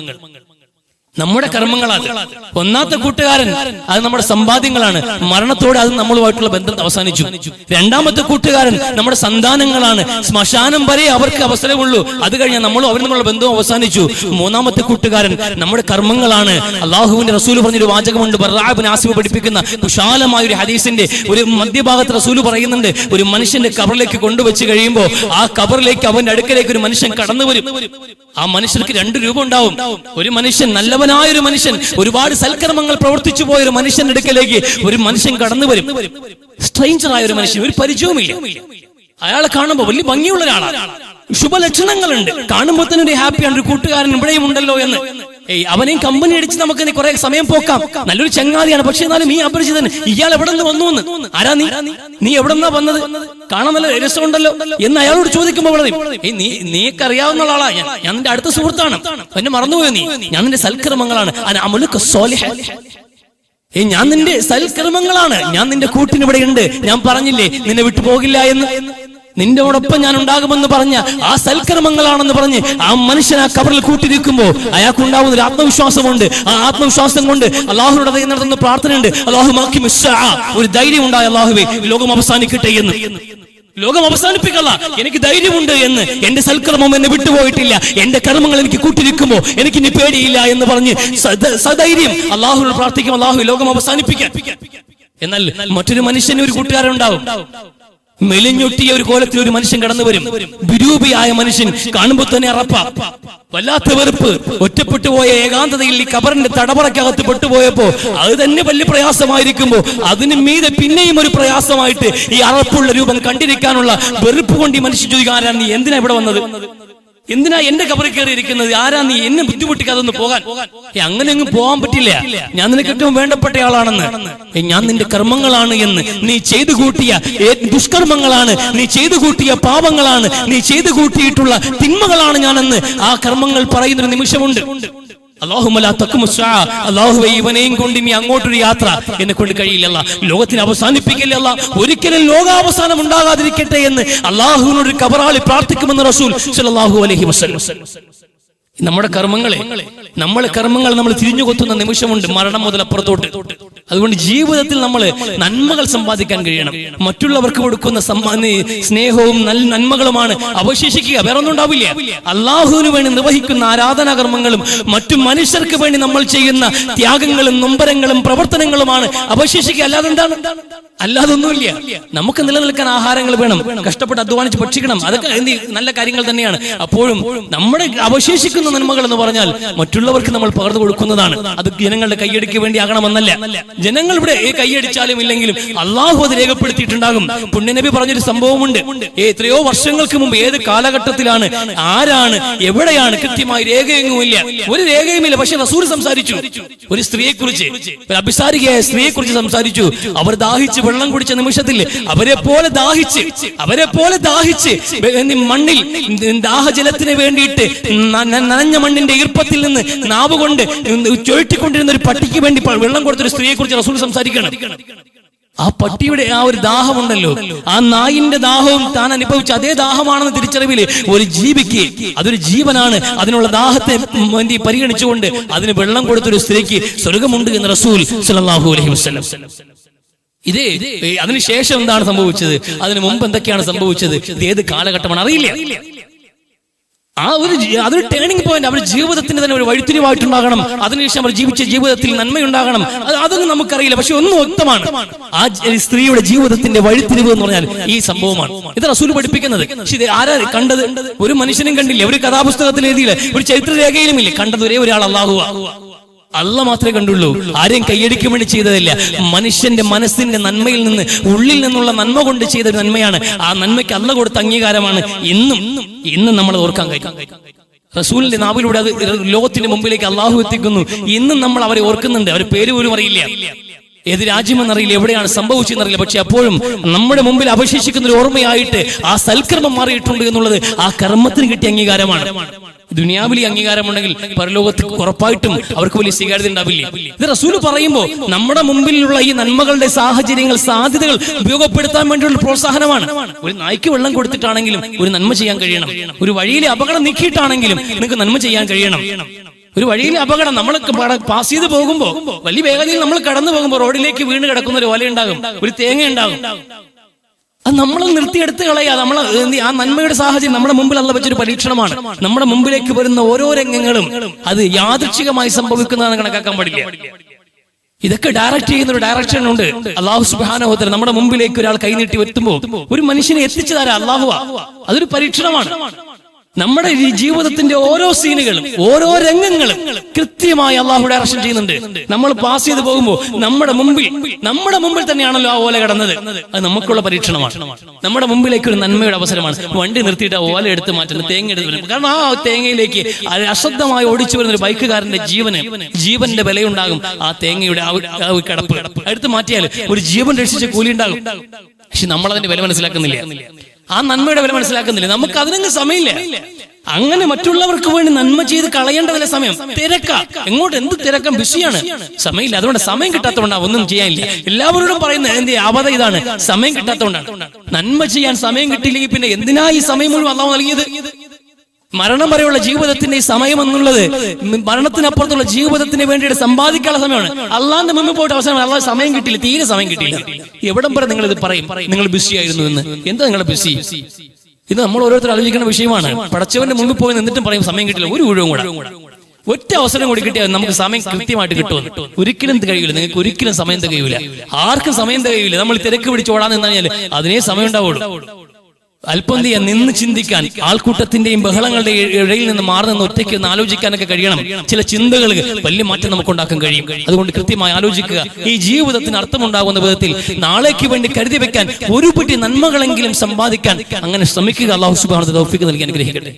നമ്മുടെ കർമ്മങ്ങളാണ്. 1ാമത്തെ കൂട്ടുകാരൻ അത് നമ്മുടെ സമ്പാദ്യങ്ങളാണ്, മരണത്തോടെ അത് നമ്മളുമായിട്ടുള്ള ബന്ധം അവസാനിച്ചു. 2ാമത്തെ കൂട്ടുകാരൻ നമ്മുടെ സന്താനങ്ങളാണ്, ശ്മശാനം വരെ അവർക്ക് അവസരമുള്ളൂ, അത് കഴിഞ്ഞാൽ നമ്മളും അവരും നമ്മളുടെ ബന്ധവും അവസാനിച്ചു. 3ാമത്തെ കൂട്ടുകാരൻ നമ്മുടെ കർമ്മങ്ങളാണ്. അള്ളാഹുവിന്റെ റസൂൽ പറഞ്ഞൊരു വാചകമുണ്ട്, ബർറാ ഇബ്നു ആസിബ് പഠിപ്പിക്കുന്ന വിശാലമായ ഒരു ഹദീസിന്റെ ഒരു മധ്യഭാഗത്ത് റസൂൽ പറയുന്നുണ്ട്, ഒരു മനുഷ്യന്റെ കബറിലേക്ക് കൊണ്ടുവച്ച് കഴിയുമ്പോൾ ആ കബറിലേക്ക് അവന്റെ അടുക്കലേക്ക് ഒരു മനുഷ്യൻ കടന്നു വരും. ആ മനുഷ്യർക്ക് 2 രൂപം ഉണ്ടാവും. ഒരു മനുഷ്യൻ, നല്ലവനായ ഒരു മനുഷ്യൻ, ഒരുപാട് സൽക്കർമ്മങ്ങൾ പ്രവർത്തിച്ചു പോയ ഒരു മനുഷ്യന്റെ അടുക്കലേക്ക് ഒരു മനുഷ്യൻ കടന്നു വരും. സ്ട്രേഞ്ചറായ ഒരു മനുഷ്യൻ, ഒരു പരിചയവുമില്ല. അയാളെ കാണുമ്പോൾ വലിയ ഭംഗിയുള്ള ഒരാളാണ്, ശുഭലക്ഷണങ്ങളുണ്ട്, കാണുമ്പോൾ തന്നെ ഒരു ഹാപ്പിയാണ്, ഒരു കൂട്ടുകാരൻ ഇവിടെയും ഉണ്ടല്ലോ എന്ന്. അവനെയും കമ്പനി അടിച്ച് നമുക്ക് കുറെ സമയം പോക്കാം, നല്ലൊരു ചങ്ങാതിയാണ്. പക്ഷെ എന്നാലും ഈ അപരിചിതൻ, ഇയാൾ എവിടെ നിന്ന് വന്നു എന്ന്, ആരാ നീ എവിടെ നിന്നാ വന്നത്, കാണാൻ നല്ല രസമുണ്ടല്ലോ എന്ന് അയാളോട് ചോദിക്കുമ്പോൾ നീക്ക് അറിയാവുന്ന ആളാ, ഞാൻ നിന്റെ അടുത്ത സുഹൃത്താണ്, എന്നെ മറന്നുപോയോ നീ, ഞാൻ നിന്റെ സൽക്കർമ്മങ്ങളാണ്, ഞാൻ നിന്റെ സൽക്കർമ്മങ്ങളാണ്, ഞാൻ നിന്റെ കൂട്ടിനിവിടെ ഉണ്ട്, ഞാൻ പറഞ്ഞില്ലേ നിന്നെ വിട്ടുപോകില്ല എന്ന്, നിന്റെയോടൊപ്പം ഞാൻ ഉണ്ടാകുമെന്ന് പറഞ്ഞ ആ സൽക്കർമ്മങ്ങളാണെന്ന് പറഞ്ഞ് ആ മനുഷ്യൻ ആ കബറിൽ കൂട്ടിരിക്കുമ്പോ അയാൾക്കുണ്ടാവുന്ന ഒരു ആത്മവിശ്വാസമുണ്ട്. ആ ആത്മവിശ്വാസം കൊണ്ട് അള്ളാഹുവിടെ നടത്തുന്ന പ്രാർത്ഥനയുണ്ട്, ഒരു ധൈര്യം ഉണ്ടായ അള്ളാഹുവേ ലോകം അവസാനിക്കട്ടെ എന്ന്, ലോകം അവസാനിപ്പിക്കല്ല, എനിക്ക് ധൈര്യമുണ്ട് എന്ന്, എന്റെ സൽക്കർമ്മം എന്നെ വിട്ടുപോയിട്ടില്ല, എന്റെ കർമ്മങ്ങൾ എനിക്ക് കൂട്ടിരിക്കുമ്പോ എനിക്ക് ഇനി പേടിയില്ല എന്ന് പറഞ്ഞ് സധൈര്യം അള്ളാഹുവിനോട് പ്രാർത്ഥിക്കും, അള്ളാഹു ലോകം അവസാനിപ്പിക്കാൻ. എന്നാൽ മറ്റൊരു മനുഷ്യന് ഒരു കൂട്ടുകാരുണ്ടാവും, മെലിഞ്ഞൊട്ടിയ ഒരു കോലത്തിൽ ഒരു മനുഷ്യൻ കടന്നു വരും, വിരൂപിയായ മനുഷ്യൻ, കാണുമ്പോൾ തന്നെ അറപ്പ, വല്ലാത്ത വെറുപ്പ്, ഒറ്റപ്പെട്ടു പോയ ഏകാന്തതയിൽ ഈ കബറിന്റെ തടവറക്കകത്ത് പെട്ടുപോയപ്പോ അത് തന്നെ വലിയ പ്രയാസമായിരിക്കുമ്പോ അതിന് മീതെ പിന്നെയും ഒരു പ്രയാസമായിട്ട് ഈ അറപ്പുള്ള രൂപം കണ്ടിരിക്കാനുള്ള വെറുപ്പ് കൊണ്ട് ഈ മനുഷ്യൻ ചോദിക്കാൻ, നീ എന്തിനാ ഇവിടെ വന്നത്, എന്തിനാ എന്റെ കബറിൽ കയറി ഇരിക്കുന്നത്, ആരാ നീ, എന്നെ ബുദ്ധിമുട്ടിക്കാതൊന്ന് പോകാൻ. അങ്ങനെ അങ്ങ് പോകാൻ പറ്റില്ല, ഞാൻ നിനക്ക് ഏറ്റവും വേണ്ടപ്പെട്ട ആളാണെന്ന്, ഞാൻ നിന്റെ കർമ്മങ്ങളാണ് എന്ന്, നീ ചെയ്തു കൂട്ടിയ ദുഷ്കർമ്മങ്ങളാണ്, നീ ചെയ്തു കൂട്ടിയ പാപങ്ങളാണ്, നീ ചെയ്തു കൂട്ടിയിട്ടുള്ള തിന്മകളാണ് ഞാനെന്ന് ആ കർമ്മങ്ങൾ പറയുന്നൊരു നിമിഷമുണ്ട്. അല്ലാഹുവേ ഇവനെയും കൊണ്ട് ഇനി അങ്ങോട്ടൊരു യാത്ര എന്നെ കൊണ്ട് കഴിയില്ല, ലോകത്തിന് അവസാനിപ്പിക്കില്ല, ഒരിക്കലും ലോകാവസാനം ഉണ്ടാകാതിരിക്കട്ടെ എന്ന് അള്ളാഹുവിനോട് കബറാളി പ്രാർത്ഥിക്കുമെന്ന് റസൂൽ സ്വല്ലല്ലാഹു അലൈഹി വസല്ലം. നമ്മുടെ കർമ്മങ്ങൾ നമ്മൾ തിരിഞ്ഞു കൊത്തുന്ന നിമിഷമുണ്ട്, മരണം മുതൽ അപ്പുറത്തോട്ട്. അതുകൊണ്ട് ജീവിതത്തിൽ നമ്മൾ നന്മകൾ സമ്പാദിക്കാൻ കഴിയണം. മറ്റുള്ളവർക്ക് കൊടുക്കുന്ന സ്നേഹവും നന്മകളുമാണ് അവശേഷിക്കുക, വേറെ ഒന്നും ഉണ്ടാവില്ല. അള്ളാഹുവിന് വേണ്ടി നിർവഹിക്കുന്ന ആരാധനാകർമ്മങ്ങളും മറ്റു മനുഷ്യർക്ക് വേണ്ടി നമ്മൾ ചെയ്യുന്ന ത്യാഗങ്ങളും നൊമ്പരങ്ങളും പ്രവർത്തനങ്ങളുമാണ് അവശേഷിക്കുക. അല്ലാതൊന്നുമില്ല. നമുക്ക് നിലനിൽക്കാൻ ആഹാരങ്ങൾ വേണം, കഷ്ടപ്പെട്ട് അധ്വാനിച്ച് ഭക്ഷിക്കണം, അതൊക്കെ നല്ല കാര്യങ്ങൾ തന്നെയാണ്. അപ്പോഴും നമ്മുടെ അവശേഷിക്കുന്ന നന്മകൾ എന്ന് പറഞ്ഞാൽ മറ്റുള്ളവർക്ക് നമ്മൾ പകർന്നു കൊടുക്കുന്നതാണ്. അത് ജനങ്ങളുടെ കൈയടിക്ക് വേണ്ടി ആകണമെന്നല്ല. ജനങ്ങൾ ഇവിടെ കൈയടിച്ചാലും ഇല്ലെങ്കിലും അള്ളാഹു അത് രേഖപ്പെടുത്തിയിട്ടുണ്ടാകും. പുണ്യനബി പറഞ്ഞൊരു സംഭവമുണ്ട്. എത്രയോ വർഷങ്ങൾക്ക് മുമ്പ് ഏത് കാലഘട്ടത്തിലാണ്, ആരാണ്, എവിടെയാണ് കൃത്യമായി രേഖയൊന്നുമില്ല, ഒരു രേഖയുമില്ല. പക്ഷെ റസൂൽ സംസാരിച്ചു ഒരു സ്ത്രീയെ കുറിച്ച്, ഒരു അഭിസാരികയായ സ്ത്രീയെ കുറിച്ച് സംസാരിച്ചു. അവർ ദാഹിച്ച് വെള്ളം കുടിച്ച നിമിഷത്തിൽ അവരെ പോലെ ദാഹിച്ച് മണ്ണിൽ ദാഹജലത്തിന് വേണ്ടിയിട്ട് നനഞ്ഞ മണ്ണിന്റെ ഈർപ്പത്തിൽ നിന്ന് നാവ് കൊണ്ട് ചുഴറ്റിക്കൊണ്ടിരുന്ന ഒരു പട്ടിക്ക് വേണ്ടി വെള്ളം കൊടുത്തൊരു സ്ത്രീയെ കുറിച്ച് റസൂൽ സംസാരിക്കണം. ആ പട്ടിയുടെ ആ ഒരു ദാഹമുണ്ടല്ലോ, ആ നായിന്റെ ദാഹവും താൻ അനുഭവിച്ച അതേ ദാഹമാണെന്ന് തിരിച്ചറിവില് ഒരു ജീവിക്ക് അതൊരു ജീവനാണ്. അതിനുള്ള ദാഹത്തെ പരിഗണിച്ചുകൊണ്ട് അതിന് വെള്ളം കൊടുത്തൊരു സ്ത്രീക്ക് സ്വർഗമുണ്ട് എന്ന് റസൂൽ സ്വല്ലല്ലാഹു അലൈഹി വസല്ലം. അതിനുശേഷം എന്താണ് സംഭവിച്ചത്, അതിനു മുമ്പ് എന്തൊക്കെയാണ് സംഭവിച്ചത്, ഇത് ഏത് കാലഘട്ടമാണ് അറിയില്ല. അതൊരു ടേണിംഗ് പോയിന്റ്. അവർ ജീവിതത്തിന് തന്നെ ഒരു വഴിത്തിരിവായിട്ടുണ്ടാകണം. അതിനുശേഷം അവർ ജീവിച്ച ജീവിതത്തിൽ നന്മയുണ്ടാകണം. അതൊന്നും നമുക്കറിയില്ല. പക്ഷെ ഒന്നും വ്യക്തമാണ്, ആ സ്ത്രീയുടെ ജീവിതത്തിന്റെ വഴിത്തിരിവ് എന്ന് പറഞ്ഞാൽ ഈ സംഭവമാണ്. ഇത് റസൂൽ പഠിപ്പിക്കുന്നത്. പക്ഷെ ഇത് ആരാ കണ്ടത്? ഒരു മനുഷ്യനും കണ്ടില്ല, ഒരു കഥാപുസ്തകത്തിൽ എഴുതിയില്ല, ഒരു ചരിത്രരേഖയിലും ഇല്ല. കണ്ടത് ഒരേ ഒരാൾ അല്ലാഹുവാ. അള്ളാഹ് മാത്രമേ കണ്ടുള്ളൂ. ആരെയും കൈയടിക്കാൻ വേണ്ടി ചെയ്തതല്ല. മനുഷ്യന്റെ മനസ്സിന്റെ നന്മയിൽ നിന്ന്, ഉള്ളിൽ നിന്നുള്ള നന്മ കൊണ്ട് ചെയ്ത ഒരു നന്മയാണ്. ആ നന്മയ്ക്ക് അള്ളാഹ് കൊടുത്ത അംഗീകാരമാണ് ഇന്നും നമ്മൾ ഓർക്കാൻ കഴിയും. റസൂലിന്റെ നാവിലൂടെ അത് ലോകത്തിന്റെ മുമ്പിലേക്ക് അള്ളാഹു എത്തിക്കുന്നു. ഇന്നും നമ്മൾ അവരെ ഓർക്കുന്നുണ്ട്. അവർ പേര് പോലും അറിയില്ല, ഏത് രാജ്യമെന്നറിയില്ല, എവിടെയാണ് സംഭവിച്ചെന്നറിയില്ല. പക്ഷെ അപ്പോഴും നമ്മുടെ മുമ്പിൽ അവശേഷിക്കുന്ന ഒരു ഓർമ്മയായിട്ട് ആ സൽക്കർമ്മം മാറിയിട്ടുണ്ട് എന്നുള്ളത് ആ കർമ്മത്തിന് കിട്ടിയ അംഗീകാരമാണ്. ദുനിയാവിലെ അംഗീകാരമുണ്ടെങ്കിൽ പരലോകത്ത് ഉറപ്പായിട്ടും അവർക്ക് വലിയ സ്വീകാര്യത ഉണ്ടാവില്ല. ഇത് റസൂൽ പറയുമ്പോൾ നമ്മുടെ മുമ്പിലുള്ള ഈ നന്മകളുടെ സാഹചര്യങ്ങൾ, സാധ്യതകൾ ഉപയോഗപ്പെടുത്താൻ വേണ്ടിയുള്ള പ്രോത്സാഹനമാണ്. ഒരു നായ്ക്ക് വെള്ളം കൊടുത്തിട്ടാണെങ്കിലും ഒരു നന്മ ചെയ്യാൻ കഴിയണം. ഒരു വഴിയിലെ അപകടം നീക്കിയിട്ടാണെങ്കിലും നിങ്ങൾക്ക് നന്മ ചെയ്യാൻ കഴിയണം. ഒരു വഴിയിലെ അപകടം നമ്മൾ പാസ് ചെയ്ത് പോകുമ്പോ, വലിയ വേഗതയിൽ നമ്മൾ കടന്നു പോകുമ്പോൾ റോഡിലേക്ക് വീണ് കിടക്കുന്ന ഒരു ഓല ഉണ്ടാകും, ഒരു തേങ്ങ ഉണ്ടാകും. അത് നമ്മൾ നിർത്തിയെടുത്ത് കളയാ. നമ്മൾ ആ നന്മയുടെ സാഹചര്യം നമ്മുടെ മുമ്പിൽ അള്ളാഹ് വെച്ചൊരു പരീക്ഷണമാണ്. നമ്മുടെ മുമ്പിലേക്ക് വരുന്ന ഓരോ രംഗങ്ങളും അത് യാദൃച്ഛികമായി സംഭവിക്കുന്നതെന്ന് കണക്കാക്കാൻ പാടില്ല. ഇതൊക്കെ ഡയറക്റ്റ് ചെയ്യുന്ന ഒരു ഡയറക്ഷൻ ഉണ്ട്. അള്ളാഹു സുബ്ഹാനഹു വ തആല നമ്മുടെ മുമ്പിലേക്ക് ഒരാൾ കൈനീട്ടി എത്തുമ്പോൾ ഒരു മനുഷ്യനെ എത്തിച്ചു തരാം അള്ളാഹുവാ. അതൊരു പരീക്ഷണമാണ്. നമ്മുടെ ഈ ജീവിതത്തിന്റെ ഓരോ സീനുകളും, ഓരോ രംഗങ്ങളും കൃത്യമായി അള്ളാഹു ഡയറക്ഷൻ ചെയ്യുന്നുണ്ട്. നമ്മൾ പാസ് ചെയ്ത് പോകുമ്പോൾ നമ്മുടെ മുമ്പിൽ തന്നെയാണല്ലോ ആ ഓല കടന്നത്. അത് നമുക്കുള്ള പരീക്ഷണമാണ്. നമ്മുടെ മുമ്പിലേക്ക് ഒരു നന്മയുടെ അവസരമാണ്. വണ്ടി നിർത്തിയിട്ട് ആ ഓല എടുത്ത് മാറ്റുന്നത്, തേങ്ങ എടുത്ത് വരും. കാരണം ആ തേങ്ങയിലേക്ക് അശ്രദ്ധമായി ഓടിച്ചു വരുന്ന ഒരു ബൈക്കുകാരന്റെ ജീവന്റെ വിലയുണ്ടാകും. ആ തേങ്ങയുടെ കിടപ്പ് എടുത്ത് മാറ്റിയാൽ ഒരു ജീവൻ രക്ഷിച്ച കൂലി ഉണ്ടാകും. പക്ഷെ നമ്മളതിന്റെ വില മനസ്സിലാക്കുന്നില്ല, ആ നന്മയുടെ വില മനസ്സിലാക്കുന്നില്ല. നമുക്ക് അതിനൊന്നും സമയമില്ല. അങ്ങനെ മറ്റുള്ളവർക്ക് വേണ്ടി നന്മ ചെയ്ത് കളയേണ്ടതില്ല സമയം. എങ്ങോട്ട് എന്ത് തിരക്കം, ബിസിയാണ്, സമയമില്ല. അതുകൊണ്ട് സമയം കിട്ടാത്തതുകൊണ്ടാണ് ഒന്നും ചെയ്യാനില്ല. എല്ലാവരോടും പറയുന്ന എന്റെ അവധ ഇതാണ്, സമയം കിട്ടാത്തതുകൊണ്ടാണ്. നന്മ ചെയ്യാൻ സമയം കിട്ടിയില്ലെങ്കിൽ പിന്നെ എന്തിനാ ഈ സമയം മുഴുവൻ അല്ലാഹു നൽകിയത്? മരണം വരെയുള്ള ജീവിതത്തിന്റെ ഈ സമയം എന്നുള്ളത് മരണത്തിനപ്പുറത്തുള്ള ജീവിതത്തിന് വേണ്ടിയിട്ട് സമ്പാദിക്കാനുള്ള സമയമാണ്. അള്ളാന്റെ മുമ്പിൽ പോയിട്ട് അവസാനം അള്ളാഹ് സമയം കിട്ടില്ല, തീരെ സമയം കിട്ടില്ല. എവിടം വരെ നിങ്ങൾ ഇത് പറയും നിങ്ങൾ ബിസി ആയിരുന്നു എന്ന്? എന്താ നിങ്ങളുടെ ബിസി? ഇത് നമ്മൾ ഓരോരുത്തർ ആലോചിക്കുന്ന വിഷയമാണ്. പടച്ചവന്റെ മുമ്പിൽ പോയി നിന്നിട്ടും പറയും സമയം കിട്ടില്ല. ഒരു ഊഴവും കൂടെ, ഒറ്റ അവസരം കൂടി കിട്ടിയാൽ നമുക്ക് സമയം കൃത്യമായിട്ട് കിട്ടുമെന്ന്. ഒരിക്കലും കഴിയില്ല, നിങ്ങൾക്ക് ഒരിക്കലും സമയം തികയൂല. ആർക്കും സമയം തികയൂല. നമ്മൾ തിരക്ക് പിടിച്ചോടാൻ നിന്നാൽ അതിനേ സമയം ഉണ്ടാവുള്ളൂ. അല്പം നിന്ന് ചിന്തിക്കാൻ, ആൾക്കൂട്ടത്തിന്റെയും ബഹളങ്ങളുടെ ഇടയിൽ നിന്ന് മാറി നിന്ന് ഒറ്റയ്ക്ക് ഒന്ന് ആലോചിക്കാനൊക്കെ കഴിയണം. ചില ചിന്തകൾ വലിയ മാറ്റം നമുക്ക് ഉണ്ടാക്കാൻ കഴിയും. അതുകൊണ്ട് കൃത്യമായി ആലോചിക്കുക. ഈ ജീവിതത്തിന് അർത്ഥമുണ്ടാകുന്ന വിധത്തിൽ നാളേക്ക് വേണ്ടി കരുതി വെക്കാൻ ഒരു പിടി നന്മകളെങ്കിലും സമ്പാദിക്കാൻ അങ്ങനെ ശ്രമിക്കുക. അല്ലാഹു സുബ്ഹാനഹു വ തആല തൗഫീഖ് നൽകി അനുഗ്രഹിക്കട്ടെ.